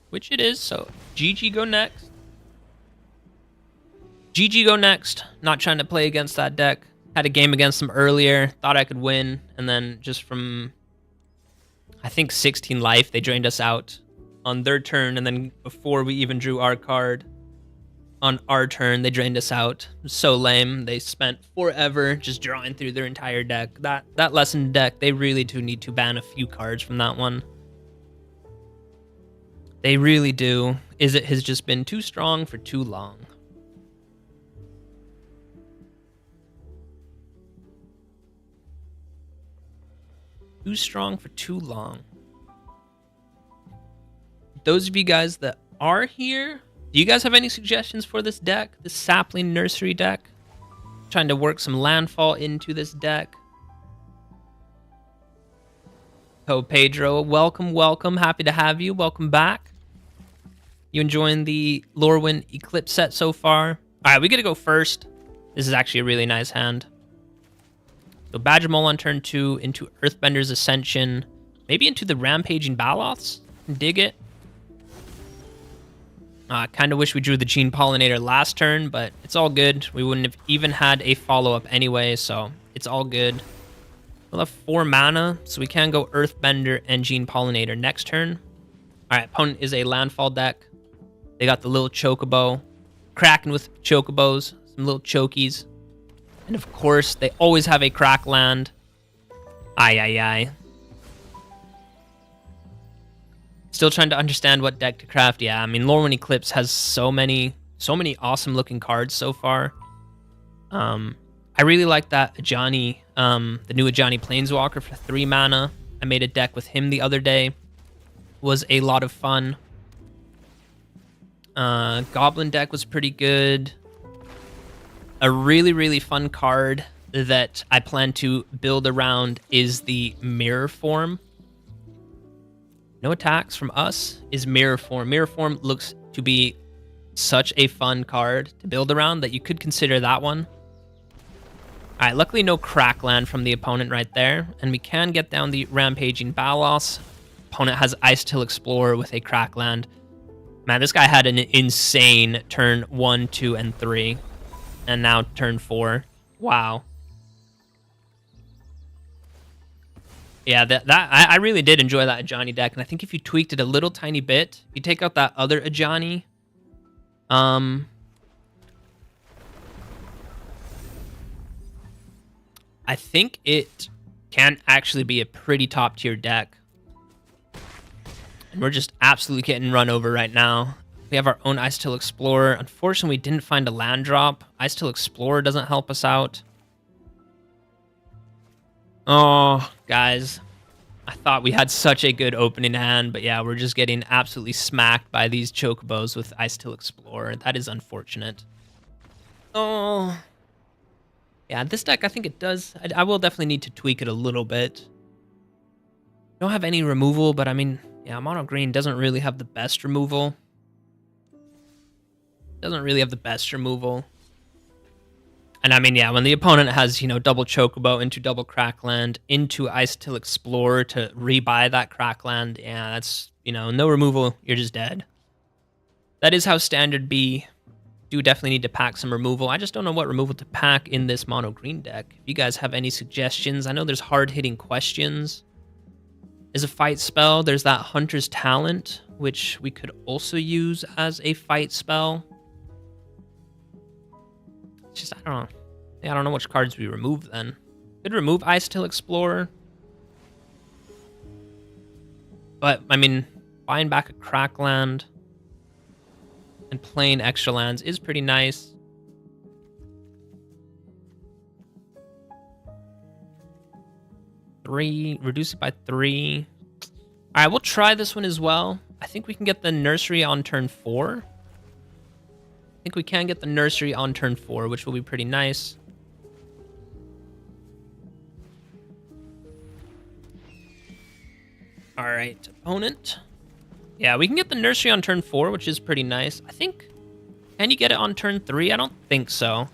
Which it is, so GG go next. GG go next. Not trying to play against that deck. Had a game against them earlier. Thought I could win. And then just from, I think, 16 life, they drained us out on their turn. And then before we even drew our card, on our turn, they drained us out. It was so lame. They spent forever just drawing through their entire deck. That lesson deck, they really do need to ban a few cards from that one. They really do. It has just been too strong for too long. Too strong for too long. Those of you guys that are here, do you guys have any suggestions for this deck? This Sapling Nursery deck? Trying to work some landfall into this deck. Oh, Pedro, welcome, welcome. Happy to have you. Welcome back. You enjoying the Lorwyn Eclipse set so far? All right, we get to go first. This is actually a really nice hand. So Badger Mole on turn 2 into Earthbender's Ascension. Maybe into the Rampaging Baloths. Dig it. I kind of wish we drew the Gene Pollinator last turn, but it's all good. We wouldn't have even had a follow-up anyway, so it's all good. We'll have 4 mana, so we can go Earthbender and Gene Pollinator next turn. All right, opponent is a landfall deck. They got the little Chocobo. Cracking with Chocobos. Some little Chokies. And of course, they always have a crack land. Aye. Still trying to understand what deck to craft. Yeah, I mean, Lorwyn Eclipse has so many awesome looking cards so far. I really like that Ajani, the new Ajani Planeswalker for 3 mana. I made a deck with him the other day. Was a lot of fun. Goblin deck was pretty good. A really, really fun card that I plan to build around is the Mirror Form. No attacks from us is Mirror Form. Mirror Form looks to be such a fun card to build around that you could consider that one. All right, luckily no Crackland from the opponent right there, and we can get down the Rampaging Balos. Opponent has Ice Till Explorer with a Crackland. Man, this guy had an insane turn 1, 2, and 3. And now turn 4. Wow. Yeah, I really did enjoy that Ajani deck, and I think if you tweaked it a little tiny bit, you take out that other Ajani, I think it can actually be a pretty top tier deck. And we're just absolutely getting run over right now. We have our own Ice Till Explorer. Unfortunately, we didn't find a land drop. Ice Till Explorer doesn't help us out. Oh, guys. I thought we had such a good opening hand, but yeah, we're just getting absolutely smacked by these Chocobos with Ice Till Explorer. That is unfortunate. Oh. Yeah, this deck, I think it does. I will definitely need to tweak it a little bit. Don't have any removal, but I mean, yeah, mono green doesn't really have the best removal. Doesn't really have the best removal. And I mean, yeah, when the opponent has, you know, double Chocobo into double Crackland, into Ice Till Explorer to rebuy that Crackland, yeah, that's, you know, no removal, you're just dead. That is how standard be. Do definitely need to pack some removal. I just don't know what removal to pack in this mono green deck. If you guys have any suggestions, I know there's hard-hitting questions. Is a fight spell. There's that Hunter's Talent, which we could also use as a fight spell. It's just, I don't know. Yeah, I don't know which cards we remove then. Could remove Ice Till Explorer. But, I mean, buying back a Crackland and playing extra lands is pretty nice. Reduce it by 3. All right, we'll try this one as well. I think we can get the Nursery on turn 4. I think we can get the Nursery on turn 4, which will be pretty nice. All right, opponent. Yeah, we can get the Nursery on turn 4, which is pretty nice. I think, can you get it on turn 3? I don't think so.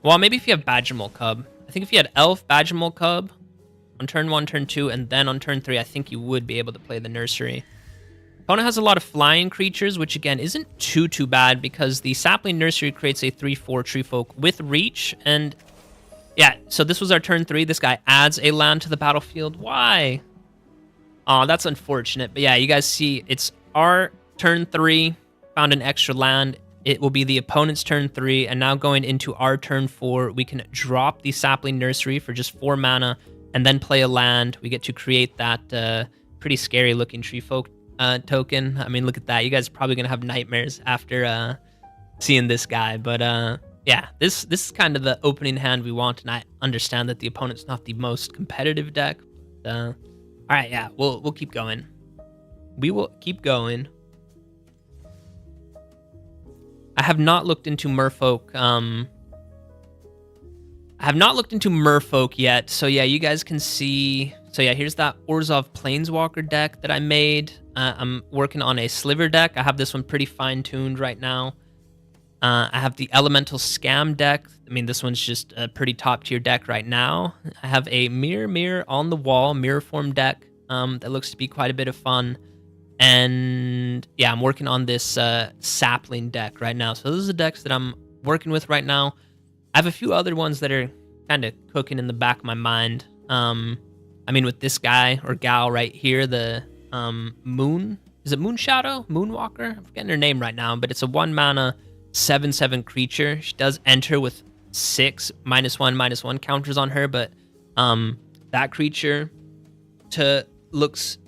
Well, maybe if you have Badgermole Cub. I think if you had Elf, Badgermole Cub on turn 1, turn 2, and then on turn 3, I think you would be able to play the Nursery. Opponent has a lot of flying creatures, which again isn't too bad because the Sapling Nursery creates a 3/4 Treefolk with reach. And yeah, so this was our turn 3. This guy adds a land to the battlefield. Why? Oh, that's unfortunate. But yeah, you guys see it's our turn 3, found an extra land. It will be the opponent's turn 3, and now going into our turn 4, we can drop the Sapling Nursery for just 4 mana and then play a land. We get to create that pretty scary looking Treefolk token. I mean, look at that. You guys are probably going to have nightmares after seeing this guy. But yeah, this is kind of the opening hand we want, and I understand that the opponent's not the most competitive deck. But, all right, yeah, we'll keep going. We will keep going. I have not looked into Merfolk. I have not looked into Merfolk yet. So yeah, you guys can see. So yeah, here's that Orzhov Planeswalker deck that I made. I'm working on a Sliver deck. I have this one pretty fine-tuned right now. I have the Elemental Scam deck. I mean, this one's just a pretty top-tier deck right now. I have a Mirror on the Wall Mirror Form deck that looks to be quite a bit of fun. And yeah, I'm working on this Sapling deck right now. So those are the decks that I'm working with right now. I have a few other ones that are kind of cooking in the back of my mind. I mean, with this guy or gal right here, the Moon, is it Moonshadow? Moonwalker? I'm forgetting her name right now, but it's a 1-mana 7/7 creature. She does enter with 6 -1/-1 counters on her, but that creature looks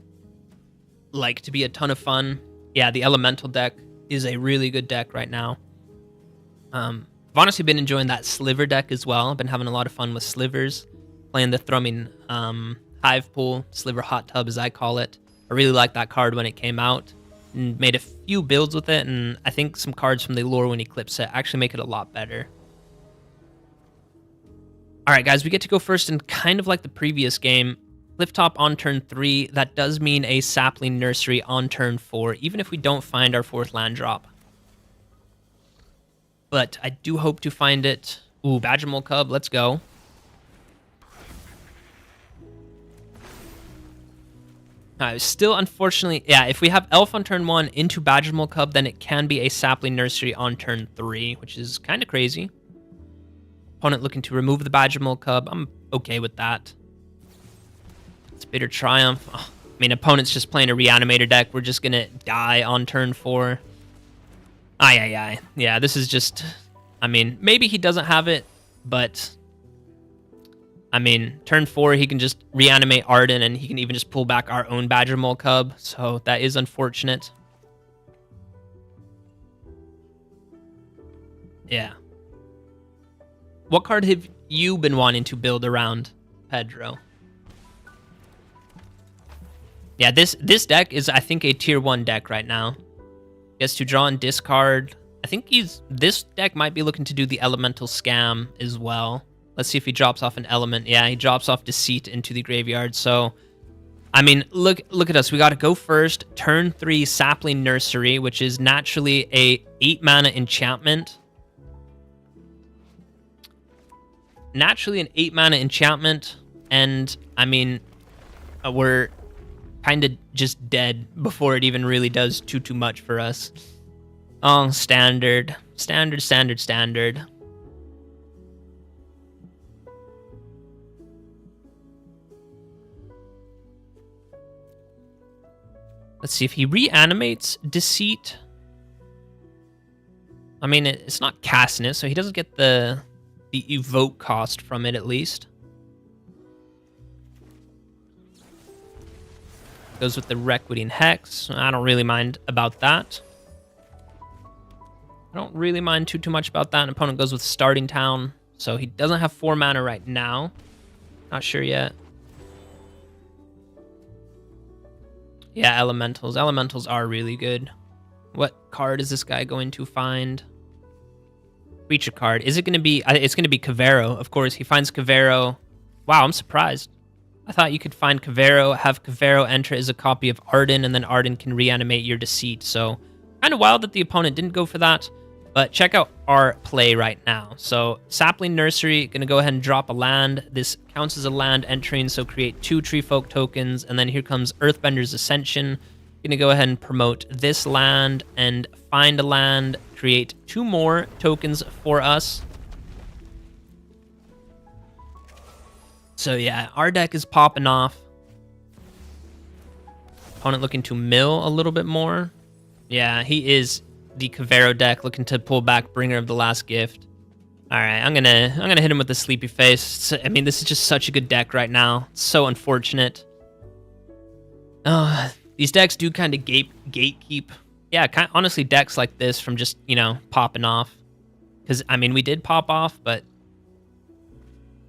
like to be a ton of fun. Yeah, the Elemental deck is a really good deck right now. I've honestly been enjoying that Sliver deck as well. I've been having a lot of fun with Slivers, playing the Thrumming Hive Pool, Sliver Hot Tub as I call it. I really liked that card when it came out. and made a few builds with it, and I think some cards from the Lorwyn Eclipsed set actually make it a lot better. All right, guys, we get to go first, and kind of like the previous game, Clifftop on turn 3. That does mean a Sapling Nursery on turn 4, even if we don't find our 4th land drop. But I do hope to find it. Ooh, Badgermole Cub, let's go. Still, unfortunately, yeah, if we have Elf on turn 1 into Badgermole Cub, then it can be a Sapling Nursery on turn 3, which is kind of crazy. Opponent looking to remove the Badgermole Cub. I'm okay with that. It's Bitter Triumph. Oh, I mean, opponent's just playing a Reanimator deck. We're just going to die on turn 4. Aye. Yeah, this is just... I mean, maybe he doesn't have it, but... I mean, turn 4, he can just reanimate Arden, and he can even just pull back our own Badgermole Cub, so that is unfortunate. Yeah. What card have you been wanting to build around, Pedro? Yeah, this deck is, I think, a tier 1 deck right now. Gets to draw and discard. I think this deck might be looking to do the Elemental Scam as well. Let's see if he drops off an element. Yeah, he drops off Deceit into the graveyard. So, I mean, look at us. We got to go first. Turn 3 Sapling Nursery, which is naturally a 8-mana enchantment. Naturally an 8-mana enchantment. And, I mean, we're kind of just dead before it even really does too much for us. Oh, standard. Standard. Let's see if he reanimates Deceit. I mean, it's not casting it, so he doesn't get the evoke cost from it, at least. Goes with the Requiting Hex. I don't really mind about that. I don't really mind too much about that. An opponent goes with Starting Town, so he doesn't have 4 mana right now. Not sure yet. Yeah, Elementals. Elementals are really good. What card is this guy going to find? Creature card. Is it going to be... It's going to be Kavero. Of course, he finds Kavero. Wow, I'm surprised. I thought you could find Kavero, have Kavero enter as a copy of Arden, and then Arden can reanimate your Deceit. So, kind of wild that the opponent didn't go for that. But check out our play right now. So, Sapling Nursery, going to go ahead and drop a land. This counts as a land entering, so create 2 Treefolk tokens. And then here comes Earthbender's Ascension. Going to go ahead and promote this land and find a land, create 2 more tokens for us. So yeah, our deck is popping off. Opponent looking to mill a little bit more. Yeah, he is the Kavero deck, looking to pull back Bringer of the Last Gift. All right, I'm gonna hit him with the Sleepy Face. I mean, this is just such a good deck right now. It's so unfortunate. These decks do kind of gatekeep. Yeah, honestly, decks like this from just, you know, popping off. Because, I mean, we did pop off, but...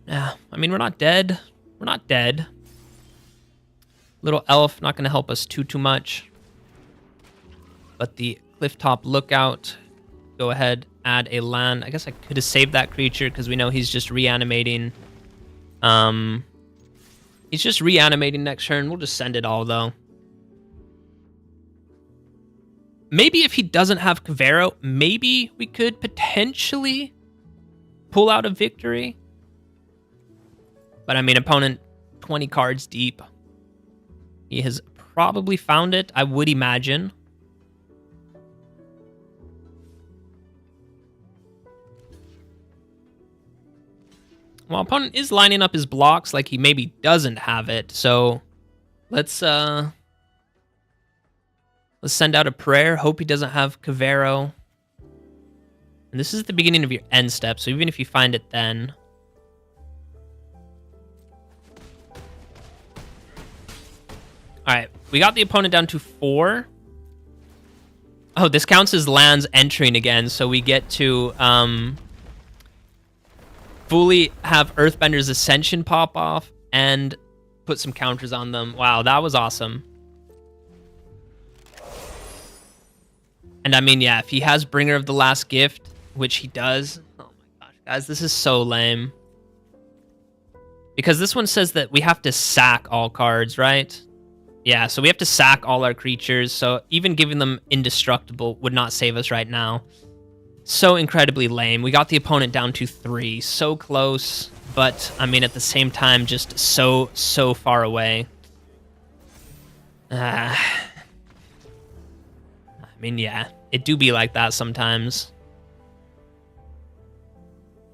yeah, I mean, we're not dead. We're not dead. Little Elf, not going to help us too much. But the Clifftop Lookout, go ahead, add a land. I guess I could have saved that creature because we know he's just reanimating. He's just reanimating next turn. We'll just send it all, though. Maybe if he doesn't have Kavero, maybe we could potentially pull out a victory. But, I mean, opponent 20 cards deep. He has probably found it, I would imagine. Well, opponent is lining up his blocks like he maybe doesn't have it. So, let's send out a prayer. Hope he doesn't have Kavero. And this is the beginning of your end step, so even if you find it then... Alright, we got the opponent down to 4. Oh, this counts as lands entering again, so we get to fully have Earthbender's Ascension pop off and put some counters on them. Wow, that was awesome. And I mean, yeah, if he has Bringer of the Last Gift, which he does. Oh my gosh, guys, this is so lame. Because this one says that we have to sack all cards, right? Yeah, so we have to sack all our creatures. So even giving them indestructible would not save us right now. So incredibly lame. We got the opponent down to 3. So close. But, I mean, at the same time, just so far away. I mean, yeah, it do be like that sometimes.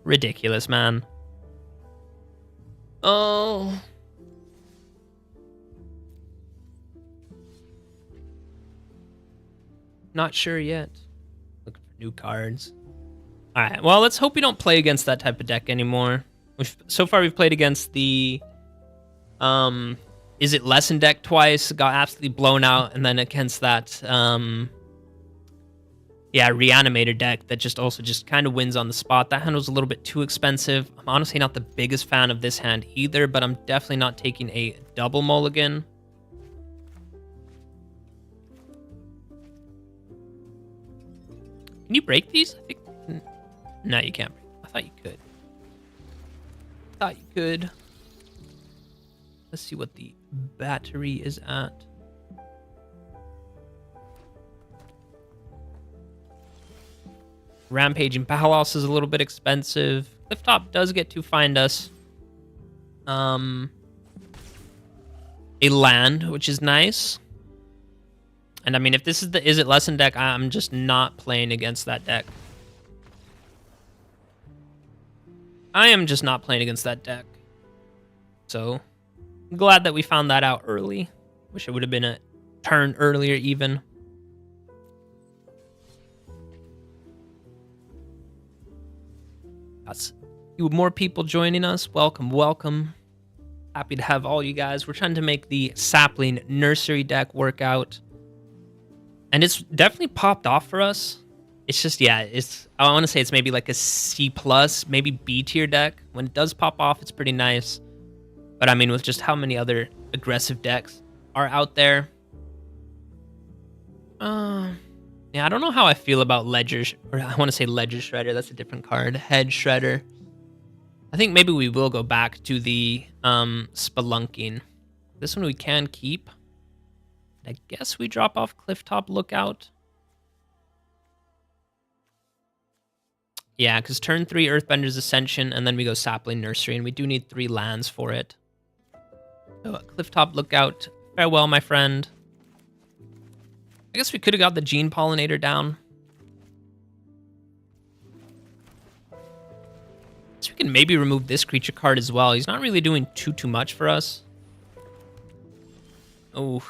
Ridiculous, man. Oh. Not sure yet. Looking for new cards. All right, well, let's hope we don't play against that type of deck anymore. So far, we've played against the... Is it Lesson deck twice? Got absolutely blown out. And then against that... Yeah, Reanimator deck that just also just kind of wins on the spot. That hand was a little bit too expensive. I'm honestly not the biggest fan of this hand either, but I'm definitely not taking a double mulligan. Can you break these? I think... No, you can't break. I thought you could. Let's see what the battery is at. Rampaging Palos is a little bit expensive. Clifftop does get to find us a land, which is nice. And I mean, if this is the Is It Lesson deck, I'm just not playing against that deck. I am just not playing against that deck. So, I'm glad that we found that out early. Wish it would have been a turn earlier even. Got a few more people joining us. Welcome, welcome. Happy to have all you guys. We're trying to make the Sapling Nursery deck work out. And it's definitely popped off for us. It's just, yeah, I want to say it's maybe like a C+, maybe B tier deck. When it does pop off, it's pretty nice. But I mean, with just how many other aggressive decks are out there. Yeah, I don't know how I feel about Ledger, or I want to say Ledger Shredder. That's a different card. Head Shredder. I think maybe we will go back to the Spelunking. This one we can keep. I guess we drop off Clifftop Lookout. Yeah, because turn 3 Earthbender's Ascension, and then we go Sapling Nursery, and we do need 3 lands for it. So Clifftop Lookout. Farewell, my friend. I guess we could have got the Gene Pollinator down. So we can maybe remove this creature card as well. He's not really doing too much for us. Oh.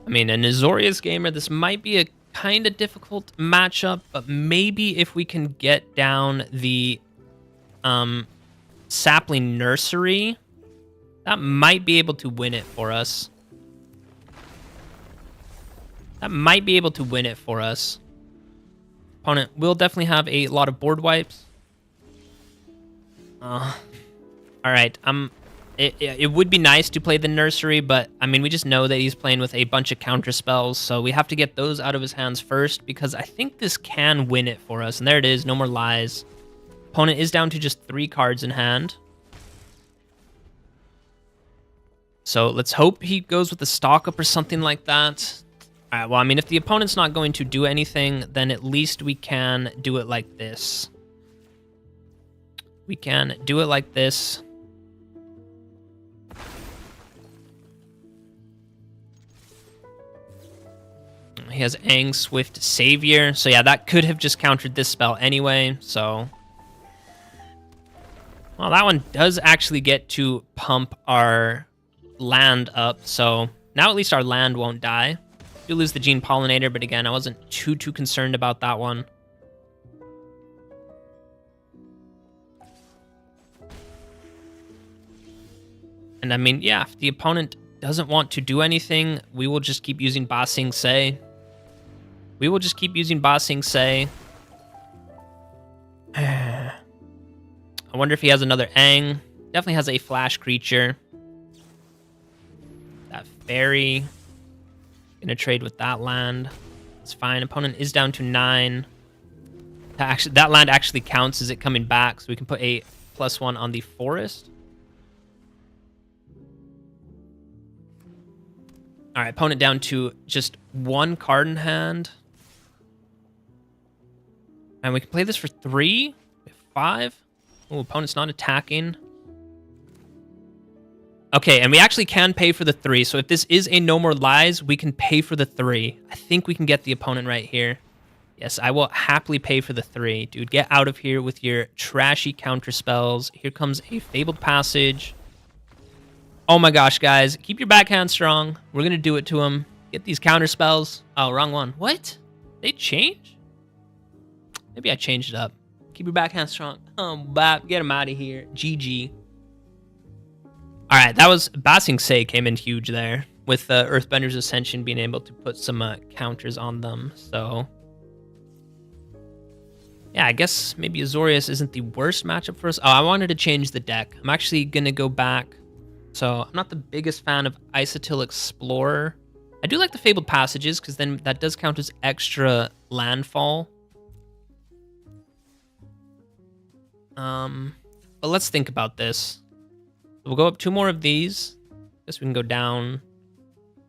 I mean, an Azorius gamer, this might be a kind of difficult matchup, but maybe if we can get down the Sapling Nursery, that might be able to win it for us. Opponent will definitely have a lot of board wipes. All right, it would be nice to play the Nursery, but I mean, we just know that he's playing with a bunch of counter spells, so we have to get those out of his hands first, because I think this can win it for us. And there it is, no more lies. Opponent is down to just 3 cards in hand. So let's hope he goes with a stock up or something like that. All right, well, I mean, if the opponent's not going to do anything, then at least we can do it like this. We can do it like this. He has Aang, Swift, Savior. So yeah, that could have just countered this spell anyway, so... Well, that one does actually get to pump our land up, so now at least our land won't die. We do lose the Gene Pollinator, but again, I wasn't too concerned about that one. And I mean, yeah, if the opponent doesn't want to do anything, we will just keep using Ba Sing Se. I wonder if he has another Aang. Definitely has a flash creature. That fairy. Gonna trade with that land. It's fine. Opponent is down to 9. That land actually counts as it coming back, so we can put a +1 on the forest. All right, opponent down to just 1 card in hand. And we can play this for 3. 5. Oh, opponent's not attacking. Okay, and we actually can pay for the 3. So if this is a No More Lies, we can pay for the 3. I think we can get the opponent right here. Yes, I will happily pay for the 3. Dude, get out of here with your trashy counter spells. Here comes a Fabled Passage. Oh my gosh, guys. Keep your backhand strong. We're going to do it to him. Get these counter spells. Oh, wrong one. What? They change? Maybe I changed it up. Keep your backhand strong. Get him out of here. GG. All right, that was... Ba Sing Se came in huge there. With Earthbender's Ascension being able to put some counters on them. So... yeah, I guess maybe Azorius isn't the worst matchup for us. Oh, I wanted to change the deck. I'm actually going to go back. So I'm not the biggest fan of Isotil Explorer. I do like the Fabled Passages because then that does count as extra landfall. But let's think about this. We'll go up 2 more of these. Guess we can go down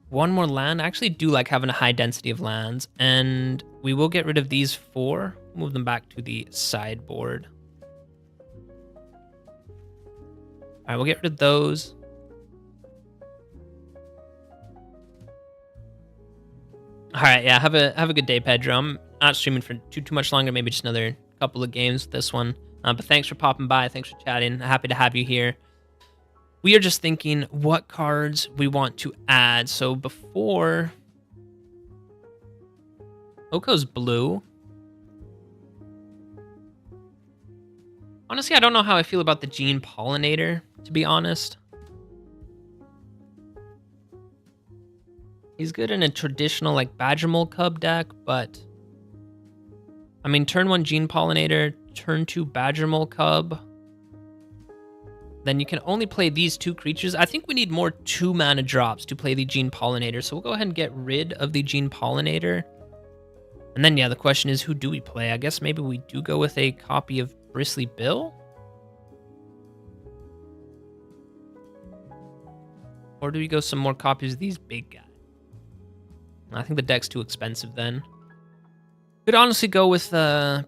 1 more land. I actually do like having a high density of lands. And we will get rid of these 4. Move them back to the sideboard. All right, we'll get rid of those. All right, yeah, have a good day, Pedro. I'm not streaming for too much longer, maybe just another couple of games with this one. But thanks for popping by. Thanks for chatting. Happy to have you here. We are just thinking what cards we want to add. So before... Oko's blue. Honestly, I don't know how I feel about the Gene Pollinator, to be honest. He's good in a traditional, like, Badgermole Cub deck, but... I mean, turn 1 Gene Pollinator, turn 2 Badgermole Cub. Then you can only play these 2 creatures. I think we need more 2-mana drops to play the Gene Pollinator, so we'll go ahead and get rid of the Gene Pollinator. And then, yeah, the question is, who do we play? I guess maybe we do go with a copy of Bristly Bill? Or do we go some more copies of these big guys? I think the deck's too expensive then. Could honestly go with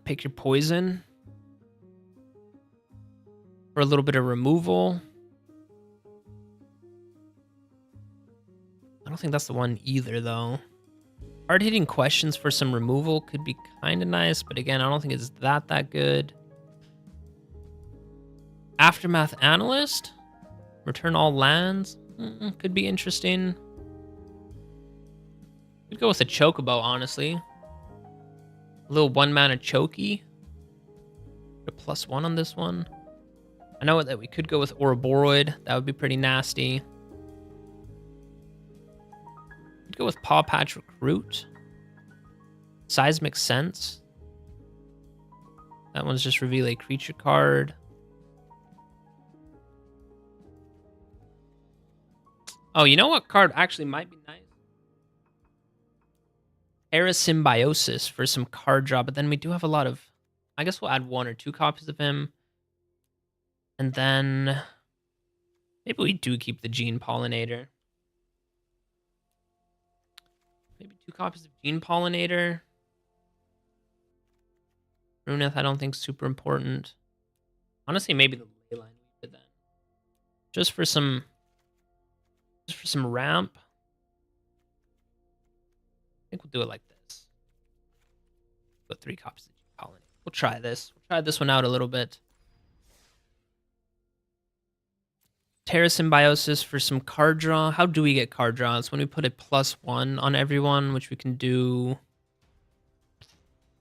pick your poison. For a little bit of removal. I don't think that's the one either, though. Hard-hitting questions for some removal could be kind of nice, but again, I don't think it's that good. Aftermath Analyst? Return all lands? Could be interesting. Could go with a Chocobo, honestly. A little 1-mana Chokey. A +1 on this one. I know that we could go with Ouroboros. That would be pretty nasty. Could go with Paw Patch Recruit. Seismic Sense. That one's just reveal a creature card. Oh, you know what card actually might be nice? Symbiosis for some card draw, but then we do have a lot of... I guess we'll add 1 or 2 copies of him. And then... maybe we do keep the Gene Pollinator. Maybe 2 copies of Gene Pollinator. Runeth, I don't think super important. Honestly, maybe the Leyline we did then. Just for some ramp. I think we'll do it like this. Put 3 copies of Gene Pollinator. We'll try this. We'll try this one out a little bit. Symbiosis for some card draw. How do we get card draws? When we put a +1 on everyone, which we can do...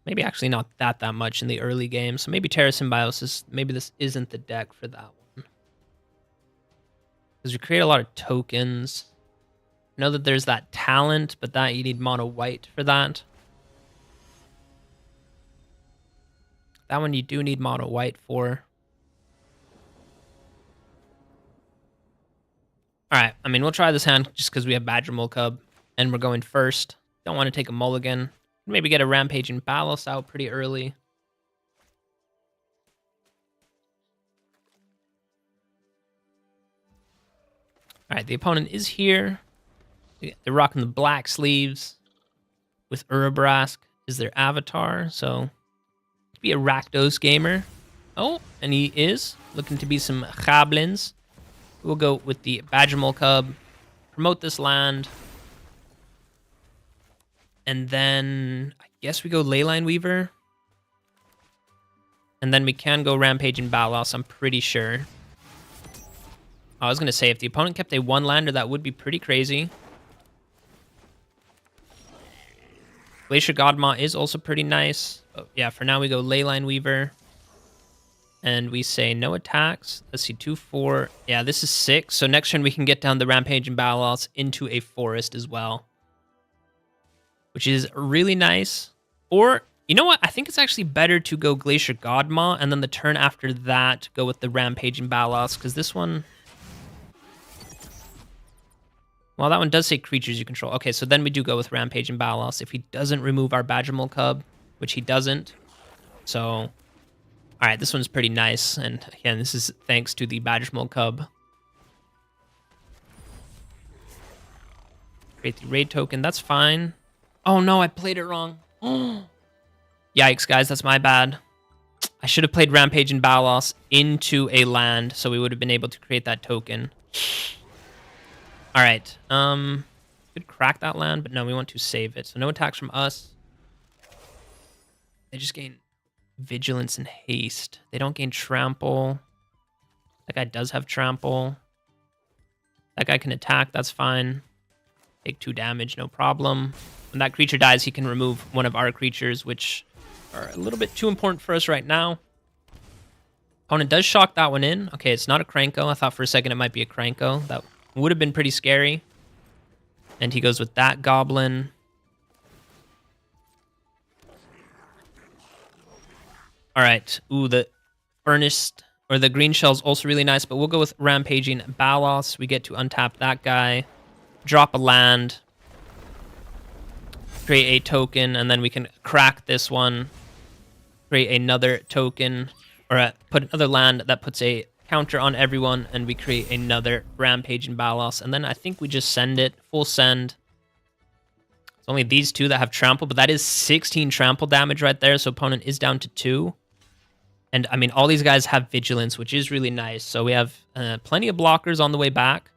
maybe actually not that much in the early game. So maybe Symbiosis, maybe this isn't the deck for that one. Because we create a lot of tokens. I know that there's that talent, but that you need mono white for that. That one you do need mono white for. All right. I mean, we'll try this hand just because we have Badger Mole Cub and we're going first. Don't want to take a mulligan. Maybe get a Rampaging Balos out pretty early. All right, the opponent is here. They're rocking the black sleeves with Urabrask is their avatar. So, to be a Rakdos gamer. Oh, and he is looking to be some Goblins. We'll go with the Badger Mole Cub, promote this land, and then I guess we go Leyline Weaver. And then we can go Rampaging Balos, I'm pretty sure. I was going to say, if the opponent kept a one-lander, that would be pretty crazy. Glacier Godmaw is also pretty nice. But yeah, for now we go Leyline Weaver. And we say no attacks. Let's see, 2, 4. Yeah, this is 6. So next turn we can get down the Rampaging Balos into a forest as well. Which is really nice. Or, you know what? I think it's actually better to go Glacier Godmaw. And then the turn after that, go with the Rampaging Balos. Because this one... Well, that one does say creatures you control. Okay, so then we do go with Rampaging Balos if he doesn't remove our Badger Mole Cub, which he doesn't. So, all right, this one's pretty nice. And again, this is thanks to the Badger Mole Cub. Create the raid token. That's fine. Oh, no, I played it wrong. Yikes, guys, that's my bad. I should have played Rampaging Balos into a land, so we would have been able to create that token. All right. Could crack that land, but no, we want to save it. So no attacks from us. They just gain vigilance and haste. They don't gain trample. That guy does have trample. That guy can attack. That's fine. Take 2 damage, no problem. When that creature dies, he can remove one of our creatures, which are a little bit too important for us right now. Opponent does shock that one in. Okay, it's not a Kranko. I thought for a second it might be a Kranko. That would have been pretty scary. And he goes with that goblin. All right. Ooh, the furnace or the green shell's also really nice, but we'll go with Rampaging Balos. We get to untap that guy, drop a land, create a token, and then we can crack this one, create another token, or put another land that puts a counter on everyone, and we create another Rampaging Balos, and then I think we just send it, full send. It's only these 2 that have trample, but that is 16 trample damage right there, so opponent is down to 2. And, I mean, all these guys have vigilance, which is really nice, so we have plenty of blockers on the way back.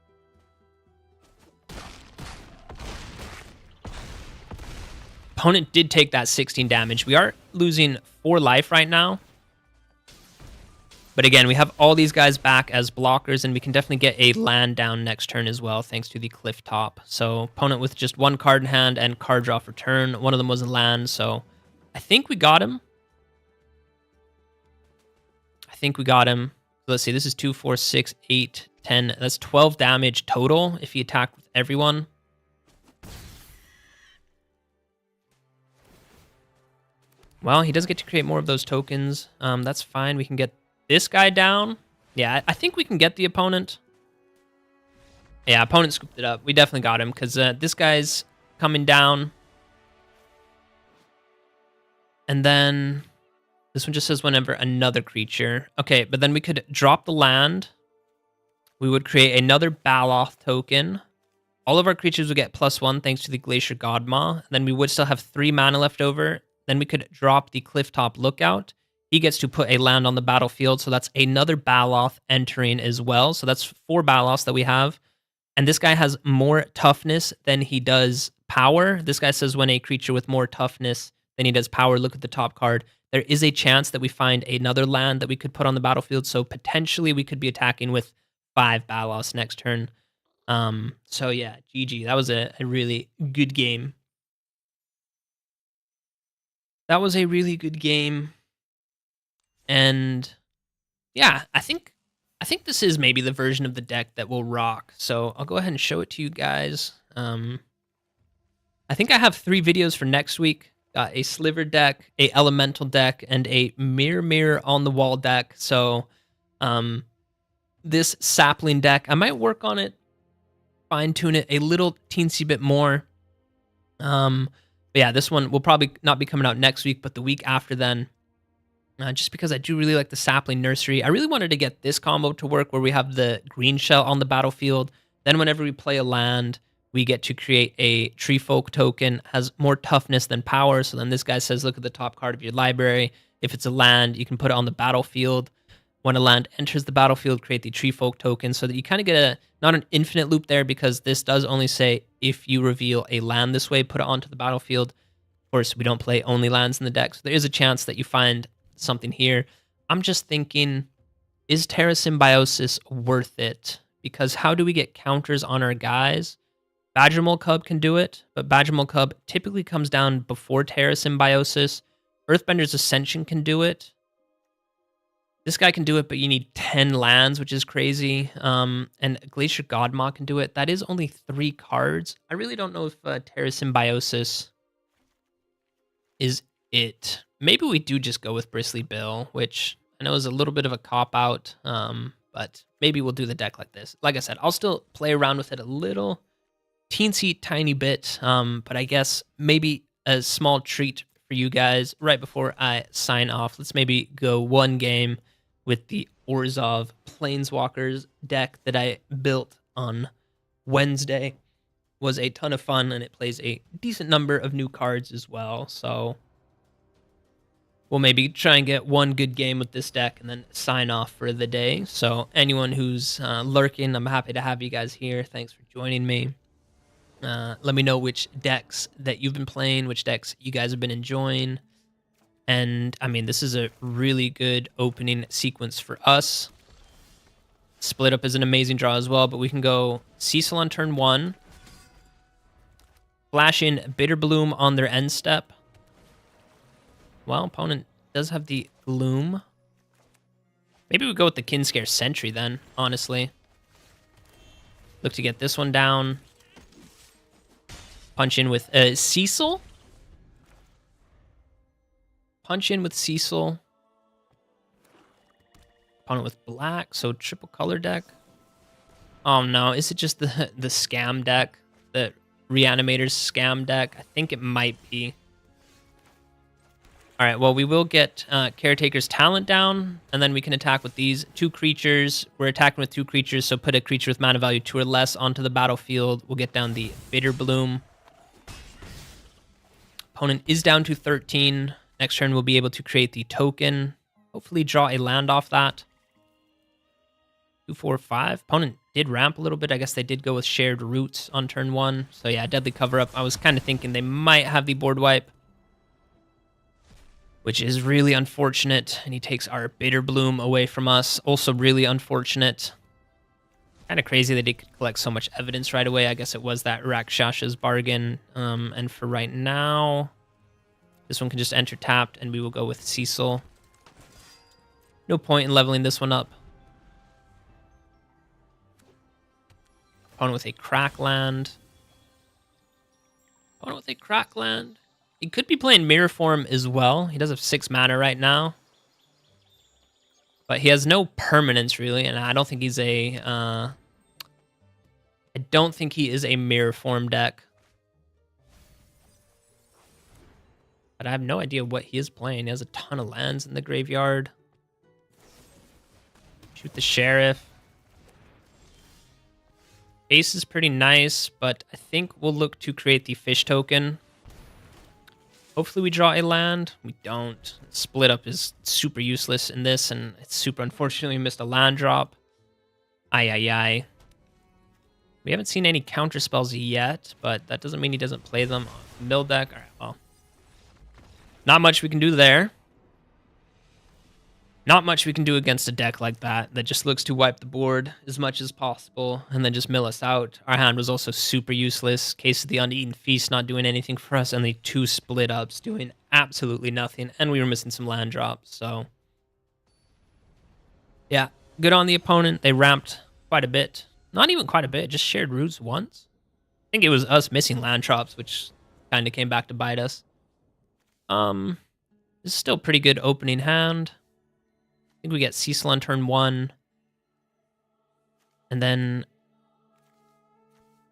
Opponent did take that 16 damage. We are losing 4 life right now. But again, we have all these guys back as blockers, and we can definitely get a land down next turn as well, thanks to the cliff top. So opponent with just 1 card in hand and card draw for turn. One of them was a land, so I think we got him. So let's see, this is 2, 4, 6, 8, 10. That's 12 damage total if he attacked with everyone. Well, he does get to create more of those tokens. That's fine. We can get this guy down. Yeah, I think we can get the opponent. Yeah, opponent scooped it up. We definitely got him because this guy's coming down. And then this one just says whenever another creature. Okay, but then we could drop the land. We would create another Baloth token. All of our creatures would get +1 thanks to the Glacier Godmaw. Then we would still have 3 mana left over. Then we could drop the Clifftop Lookout. He gets to put a land on the battlefield, so that's another Baloth entering as well. So that's 4 Baloths that we have. And this guy has more toughness than he does power. This guy says when a creature with more toughness than he does power, look at the top card. There is a chance that we find another land that we could put on the battlefield, so potentially we could be attacking with 5 Baloths next turn. So yeah, GG. That was a really good game. That was a really good game. And yeah, I think this is maybe the version of the deck that will rock. So I'll go ahead and show it to you guys. I think I have 3 videos for next week. Got a Sliver deck, a Elemental deck, and a Mirror on the Wall deck. So this Sapling deck, I might work on it fine tune it a little teensy bit more. But yeah, this one will probably not be coming out next week, but the week after then. Just because I do really like the Sapling Nursery. I really wanted to get this combo to work where we have the green shell on the battlefield. Then whenever we play a land, we get to create a Tree Folk token, has more toughness than power. So then this guy says, look at the top card of your library. If it's a land, you can put it on the battlefield. When a land enters the battlefield, create the Tree Folk token so that you kind of get not an infinite loop there, because this does only say if you reveal a land this way, put it onto the battlefield. Of course, we don't play only lands in the deck, so there is a chance that you find something here. I'm just thinking, is Terra Symbiosis worth it? Because how do we get counters on our guys? Badgermole Cub can do it, but Badgermole Cub typically comes down before Terra Symbiosis. Earthbender's Ascension can do it. This guy can do it, but you need 10 lands, which is crazy. And Glacier Godmaw can do it. That is only 3 cards. I really don't know if Terra Symbiosis is it. Maybe we do just go with Bristly Bill, which I know is a little bit of a cop-out, but maybe we'll do the deck like this. Like I said, I'll still play around with it a little teensy tiny bit, but I guess maybe a small treat for you guys right before I sign off. Let's maybe go one game with the Orzhov Planeswalkers deck that I built on Wednesday. Was a ton of fun, and it plays a decent number of new cards as well, so we'll maybe try and get one good game with this deck and then sign off for the day. So anyone who's lurking, I'm happy to have you guys here. Thanks for joining me. Let me know which decks that you've been playing, which decks you guys have been enjoying. And, I mean, this is a really good opening sequence for us. Split Up is an amazing draw as well, but we can go Cecil on turn 1. Flash in Bitterbloom on their end step. Well, opponent does have the Gloom. Maybe we go with the Kinscare Sentry then, honestly. Look to get this one down. Punch in with Cecil. Punch in with Cecil. Opponent with black, so triple color deck. Oh no, is it just the scam deck? The Reanimator's scam deck? I think it might be. All right, well, we will get Caretaker's Talent down, and then we can attack with these 2 creatures. We're attacking with 2 creatures, so put a creature with mana value 2 or less onto the battlefield. We'll get down the Bitterbloom. Opponent is down to 13. Next turn, we'll be able to create the token. Hopefully draw a land off that. 2, 4, 5. Opponent did ramp a little bit. I guess they did go with Shared Roots on turn 1. So yeah, Deadly Cover-Up. I was kind of thinking they might have the board wipe, which is really unfortunate. And he takes our Bitterbloom away from us. Also really unfortunate. Kind of crazy that he could collect so much evidence right away. I guess it was that Rakshas's bargain. And for right now, this one can just enter tapped, and we will go with Cecil. No point in leveling this one up. Opponent with a Crackland. Opponent with a Crackland. He could be playing Mirror Form as well. He does have 6 mana right now. But he has no permanence, really, and I don't think he's a... I don't think he is a Mirror Form deck. But I have no idea what he is playing. He has a ton of lands in the graveyard. Shoot the Sheriff. Base is pretty nice, but I think we'll look to create the fish token. Hopefully we draw a land. We don't. Split Up is super useless in this, and it's super unfortunate we missed a land drop. Ay. We haven't seen any counter spells yet, but that doesn't mean he doesn't play them on mill deck. All right, well. Not much we can do there. Not much we can do against a deck like that just looks to wipe the board as much as possible and then just mill us out. Our hand was also super useless. Case of the Uneaten Feast not doing anything for us, and the 2 Split Ups doing absolutely nothing, and we were missing some land drops, so... yeah, good on the opponent. They ramped quite a bit. Not even quite a bit, just Shared Roots once. I think it was us missing land drops, which kind of came back to bite us. This is still a pretty good opening hand. I think we get Cecil on turn 1. And then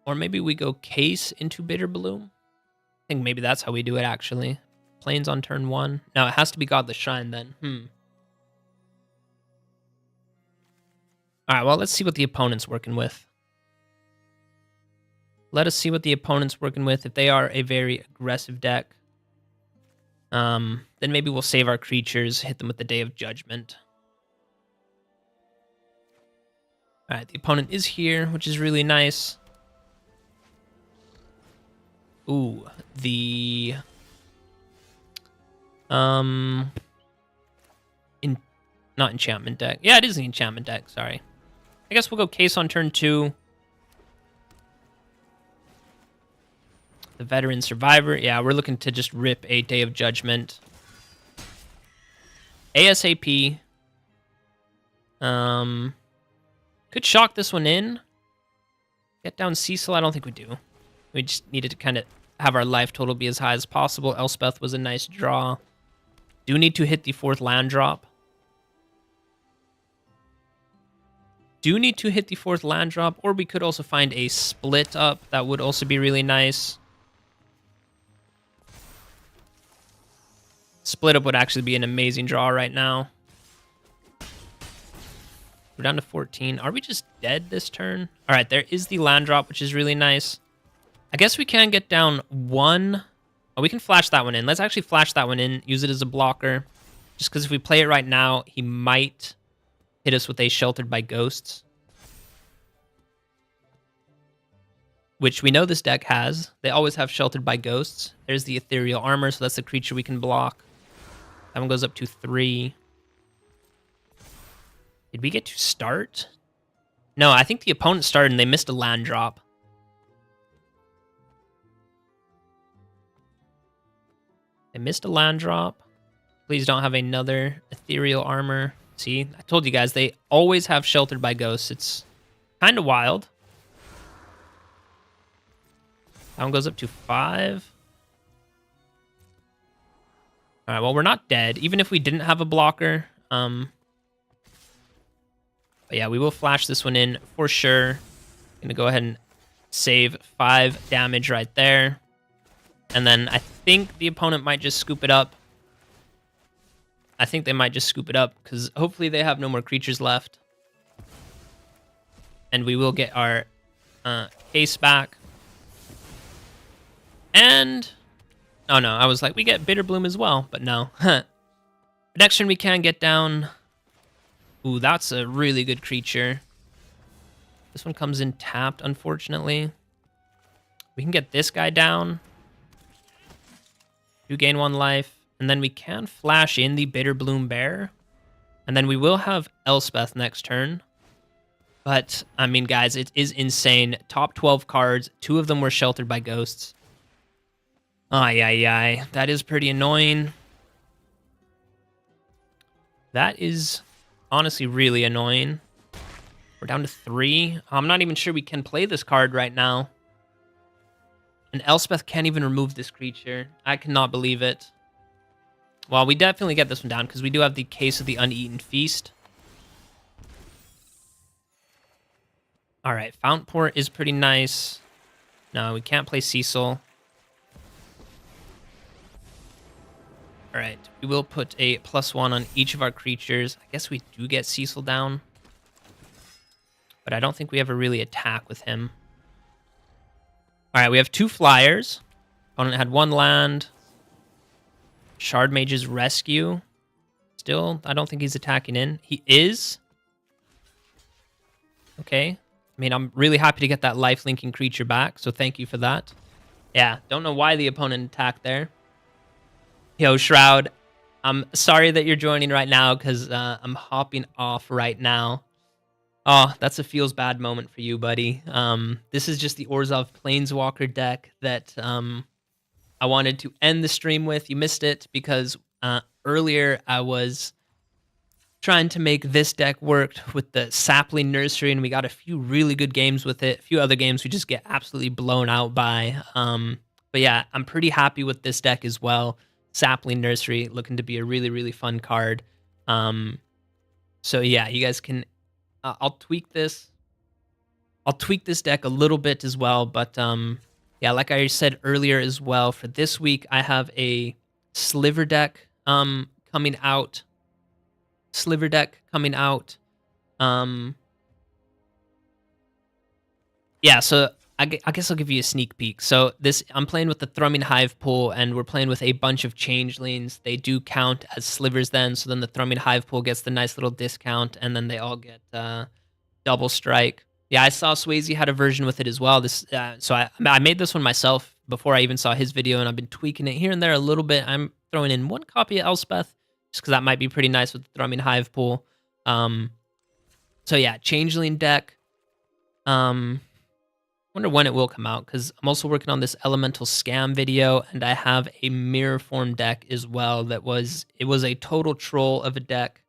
Or maybe we go Case into Bitter Bloom. I think maybe that's how we do it, actually. Plains on turn 1. No, it has to be Godless Shrine then. All right, well, let's see what the opponent's working with. Let us see what the opponent's working with. If they are a very aggressive deck, then maybe we'll save our creatures, hit them with the Day of Judgment. All right, the opponent is here, which is really nice. Ooh, the not enchantment deck. Yeah, it is the enchantment deck. Sorry. I guess we'll go Case on turn 2. The Veteran Survivor. Yeah, we're looking to just rip a Day of Judgment. ASAP. Could shock this one in. Get down Cecil. I don't think we do. We just needed to kind of have our life total be as high as possible. Elspeth was a nice draw. Do need to hit the 4th land drop. Do need to hit the 4th land drop, or we could also find a split up. That would also be really nice. Split up would actually be an amazing draw right now. We're down to 14. Are we just dead this turn? All right, there is the land drop, which is really nice. I guess we can get down 1. Oh, we can flash that one in. Let's actually flash that one in, use it as a blocker. Just because if we play it right now, he might hit us with a Sheltered by Ghosts. Which we know this deck has. They always have Sheltered by Ghosts. There's the Ethereal Armor, so that's the creature we can block. That one goes up to 3. Did we get to start? No, I think the opponent started and they missed a land drop. They missed a land drop. Please don't have another Ethereal Armor. See, I told you guys, they always have Sheltered by Ghosts. It's kind of wild. That one goes up to 5. All right, well, we're not dead, even if we didn't have a blocker. But yeah, we will flash this one in for sure. Gonna go ahead and save 5 damage right there. And then I think the opponent might just scoop it up. I think they might just scoop it up, because hopefully they have no more creatures left. And we will get our Case back. And... oh no, I was like, we get Bitter Bloom as well, but no. Next turn we can get down... ooh, that's a really good creature. This one comes in tapped, unfortunately. We can get this guy down. You gain 1 life. And then we can flash in the Bitter Bloom Bear. And then we will have Elspeth next turn. But, I mean, guys, it is insane. Top 12 cards. 2 of them were Sheltered by Ghosts. Ay. That is pretty annoying. That is honestly really annoying. We're down to 3. I'm not even sure we can play this card right now. And Elspeth can't even remove this creature. I cannot believe it. Well, we definitely get this one down because we do have the Case of the Uneaten Feast. All right, Fount Port is pretty nice. No, we can't play Cecil. All right, we will put a +1 on each of our creatures. I guess we do get Cecil down. But I don't think we ever really attack with him. All right, we have 2 flyers. Opponent had 1 land. Shard Mage's Rescue. Still, I don't think he's attacking in. He is. Okay. I mean, I'm really happy to get that life-linking creature back, so thank you for that. Yeah, don't know why the opponent attacked there. Yo, Shroud, I'm sorry that you're joining right now because I'm hopping off right now. Oh, that's a feels bad moment for you, buddy. This is just the Orzhov Planeswalker deck that I wanted to end the stream with. You missed it because earlier I was trying to make this deck work with the Sapling Nursery, and we got a few really good games with it. A few other games we just get absolutely blown out by. But yeah, I'm pretty happy with this deck as well. Sapling Nursery looking to be a really, really fun card. So yeah, you guys can... I'll tweak this. I'll tweak this deck a little bit as well, but yeah, like I said earlier as well, for this week I have a sliver deck coming out. Sliver deck coming out. Yeah, so I guess I'll give you a sneak peek. So I'm playing with the Thrumming Hive pool, and we're playing with a bunch of changelings. They do count as slivers then, so then the Thrumming Hive pool gets the nice little discount, and then they all get double strike. Yeah, I saw Swayze had a version with it as well. So I made this one myself before I even saw his video, and I've been tweaking it here and there a little bit. I'm throwing in one copy of Elspeth, just because that might be pretty nice with the Thrumming Hive pool. So yeah, changeling deck. Wonder when it will come out, because I'm also working on this elemental scam video, and I have a mirror form deck as well it was a total troll of a deck.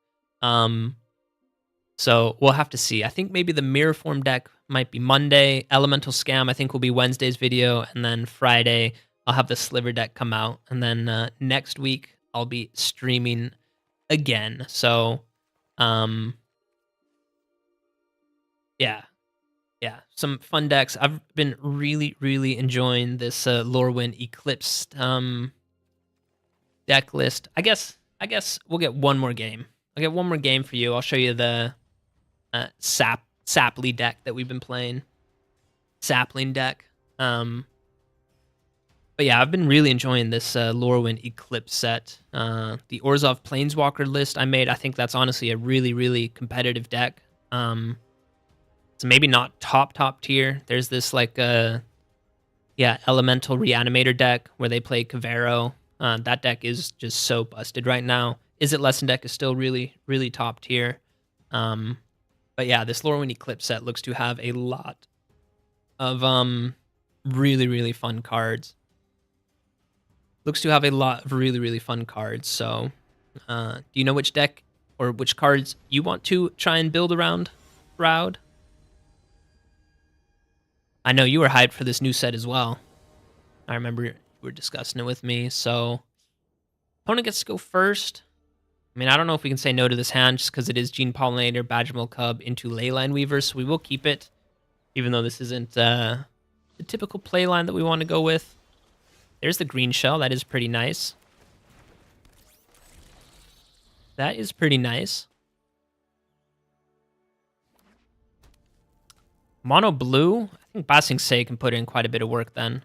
So we'll have to see. I think maybe the mirror form deck might be Monday. Elemental scam I think will be Wednesday's video, and then Friday I'll have the sliver deck come out, and then next week I'll be streaming again. So yeah, some fun decks. I've been really enjoying this Lorwyn Eclipsed deck list. I guess we'll get one more game. I'll get one more game for you. I'll show you the Saply deck that we've been playing. Sapling deck. But yeah, I've been really enjoying this Lorwyn Eclipse set. The Orzhov Planeswalker list I made, I think that's honestly a really competitive deck. So maybe not top tier. There's this like elemental reanimator deck where they play Kavero. That deck is just so busted right now. Is It Lesson deck is still really top tier. But yeah, this Lorwyn Eclipse set looks to have a lot of really fun cards. Looks to have a lot of really fun cards. So do you know which deck or which cards you want to try and build around, Shroud? I know you were hyped for this new set as well. I remember you were discussing it with me. So opponent gets to go first. I mean, I don't know if we can say no to this hand just because it is Gene Pollinator, Badgermill Cub into Leyline Weaver, so we will keep it, even though this isn't the typical play line that we want to go with. There's the green shell. That is pretty nice. That is pretty nice. Mono blue. I think Ba Sing Se can put in quite a bit of work then.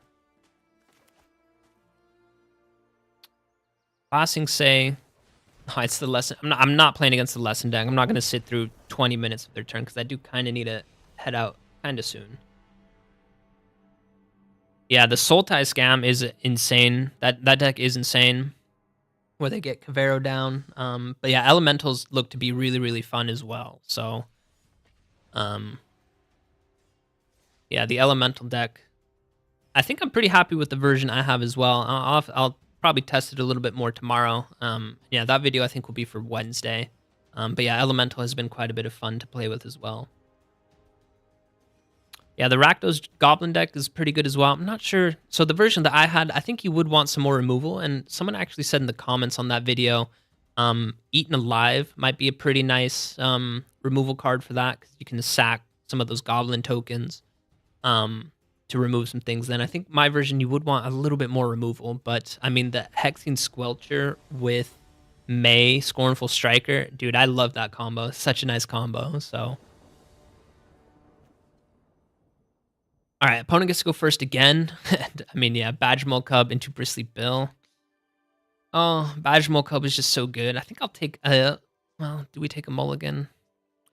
Ba Sing Se. Oh, it's the lesson. I'm not playing against the lesson deck. I'm not going to sit through 20 minutes of their turn because I do kind of need to head out kind of soon. Yeah, the Sultai Scam is insane. That deck is insane, where they get Kavero down. But yeah, Elementals look to be really fun as well. So, yeah, the Elemental deck. I think I'm pretty happy with the version I have as well. I'll probably test it a little bit more tomorrow. Yeah, that video I think will be for Wednesday. But yeah, Elemental has been quite a bit of fun to play with as well. Yeah, the Rakdos Goblin deck is pretty good as well. I'm not sure. So the version that I had, I think you would want some more removal. And someone actually said in the comments on that video, Eaten Alive might be a pretty nice removal card for that, because you can sack some of those Goblin tokens to remove some things. Then I think my version, you would want a little bit more removal. But I mean, the Hexing Squelcher with May Scornful Striker, dude, I love that combo. It's such a nice combo. So. All right, opponent gets to go first again. I mean, yeah, Badgermill Cub into Bristly Bill. Oh, Badgermill Cub is just so good. I think I'll take a... Well, do we take a mulligan?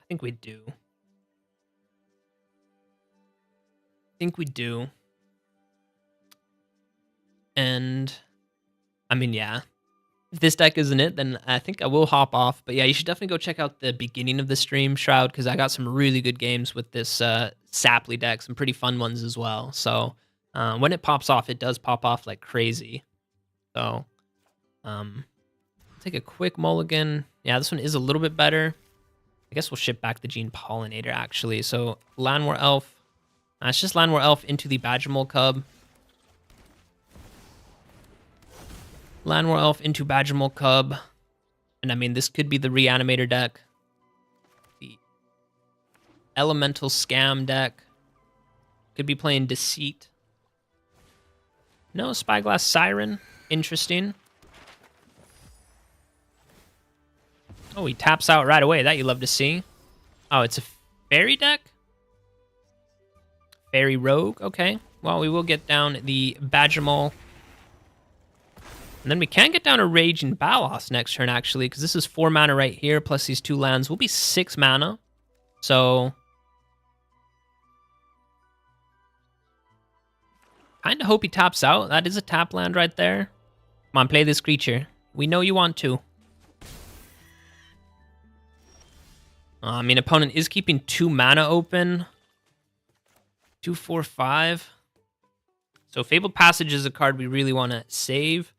I think we do. And, I mean, yeah. If this deck isn't it, then I think I will hop off. But yeah, you should definitely go check out the beginning of the stream, Shroud, because I got some really good games with this Saply deck, some pretty fun ones as well. So when it pops off, it does pop off like crazy. So take a quick mulligan. Yeah, this one is a little bit better. I guess we'll ship back the Gene Pollinator, actually. So Llanowar Elf. It's just Llanowar Elf into the Badgermill Cub. Llanowar Elf into Badgermill Cub. And I mean, this could be the Reanimator deck. The Elemental Scam deck. Could be playing Deceit. No, Spyglass Siren. Interesting. Oh, he taps out right away. That you love to see. Oh, it's a fairy deck? Fairy Rogue? Okay. Well, we will get down the Badgermole. And then we can get down a Raging Balos next turn, actually, because this is 4 mana right here, plus these 2 lands will be 6 mana. So kind of hope he taps out. That is a tap land right there. Come on, play this creature. We know you want to. I mean, opponent is keeping 2 mana open. 2, 4, 5. So Fabled Passage is a card we really want to save.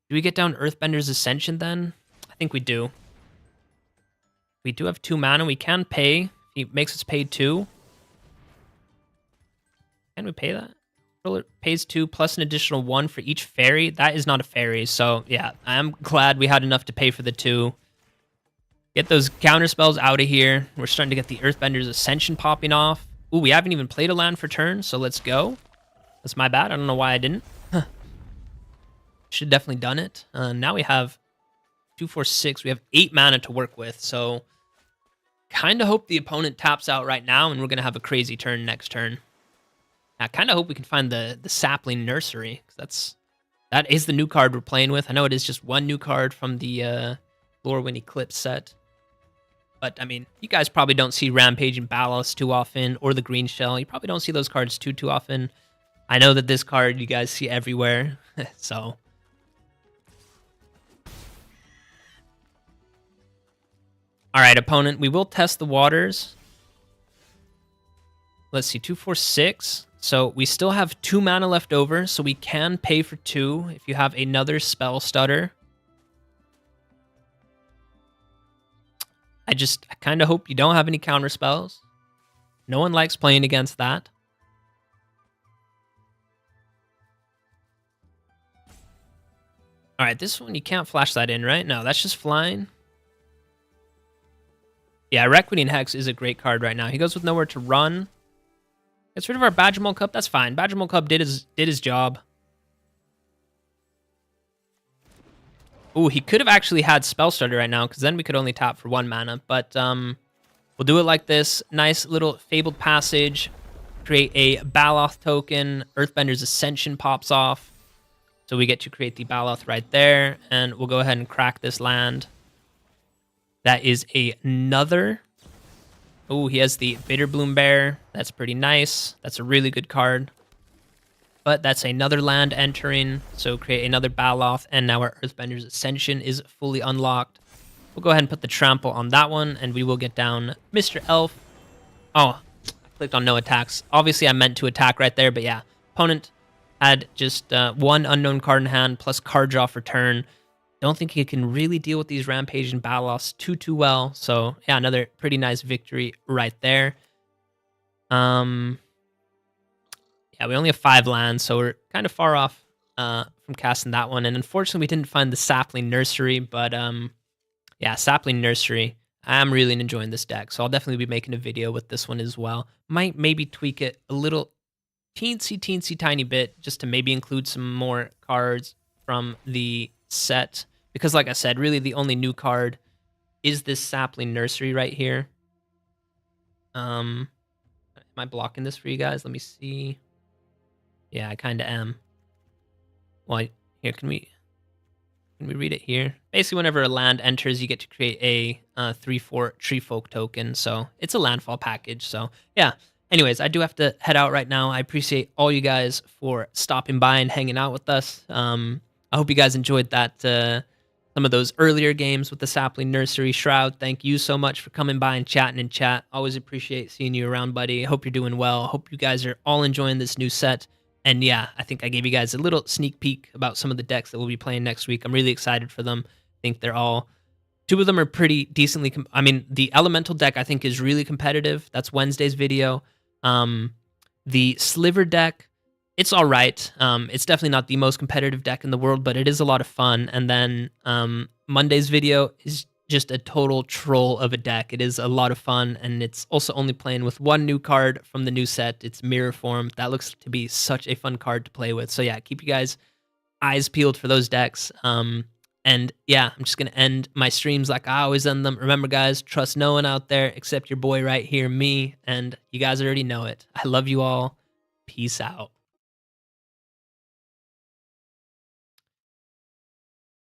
Do we get down Earthbender's Ascension then? I think we do. We do have 2 mana. We can pay. He makes us pay 2. Can we pay that? Controller pays 2 plus an additional 1 for each fairy. That is not a fairy. So yeah, I'm glad we had enough to pay for the 2. Get those counter spells out of here. We're starting to get the Earthbender's Ascension popping off. Ooh, we haven't even played a land for turn, so let's go. That's my bad. I don't know why I didn't. Should have definitely done it. Now we have 2, 4, 6. We have 8 mana to work with, so kind of hope the opponent taps out right now, and we're going to have a crazy turn next turn. I kind of hope we can find the Sapling Nursery, because that is the new card we're playing with. I know it is just one new card from the Lorwyn Eclipsed set. But, I mean, you guys probably don't see Rampaging Balos too often, or the Green Shell. You probably don't see those cards too often. I know that this card you guys see everywhere, so. All right, opponent, we will test the waters. Let's see, 2, 4, 6. So we still have 2 mana left over, so we can pay for 2 if you have another Spell Stutter. I kind of hope you don't have any counter spells. No one likes playing against that. All right, this one you can't flash that in, right? No, that's just flying. Yeah, Requiting Hex is a great card right now. He goes with nowhere to run. Gets rid of our Badgermole Cup. That's fine. Badgermole Cup did his job. Ooh, he could have actually had Spell Starter right now, because then we could only tap for 1 mana. But we'll do it like this. Nice little Fabled Passage. Create a Baloth token. Earthbender's Ascension pops off. So we get to create the Baloth right there. And we'll go ahead and crack this land. That is another. Oh, he has the Bitterbloom Bear. That's pretty nice. That's a really good card. But that's another land entering, so create another Baloth, and now our Earthbender's Ascension is fully unlocked. We'll go ahead and put the trample on that one, and we will get down Mr. Elf. Oh, I clicked on no attacks. Obviously, I meant to attack right there, but yeah. Opponent had just 1 unknown card in hand, plus card draw for turn. Don't think he can really deal with these Rampaging Balos too well, so yeah, another pretty nice victory right there. Yeah, we only have 5 lands, so we're kind of far off from casting that one. And unfortunately, we didn't find the Sapling Nursery, but yeah, Sapling Nursery. I'm really enjoying this deck, so I'll definitely be making a video with this one as well. Might maybe tweak it a little teensy tiny bit, just to maybe include some more cards from the set. Because like I said, really the only new card is this Sapling Nursery right here. Am I blocking this for you guys? Let me see. Yeah, I kind of am. Well, here, can we read it here? Basically, whenever a land enters, you get to create a 3/4 Tree Folk token. So it's a landfall package. So yeah. Anyways, I do have to head out right now. I appreciate all you guys for stopping by and hanging out with us. I hope you guys enjoyed that. Some of those earlier games with the Sapling Nursery. Shroud, thank you so much for coming by and chatting in chat. Always appreciate seeing you around, buddy. Hope you're doing well. Hope you guys are all enjoying this new set. And yeah, I think I gave you guys a little sneak peek about some of the decks that we'll be playing next week. I'm really excited for them. I think they're all... 2 of them are pretty decently... I mean, the Elemental deck, I think, is really competitive. That's Wednesday's video. The Sliver deck, it's all right. It's definitely not the most competitive deck in the world, but it is a lot of fun. And then Monday's video is just a total troll of a deck. It is a lot of fun, and it's also only playing with one new card from the new set. It's Mirror Form. That looks to be such a fun card to play with. So yeah, keep you guys eyes peeled for those decks. And yeah, I'm just gonna end my streams like I always end them. Remember, guys, trust no one out there except your boy right here, me. And you guys already know it. I love you all. Peace out.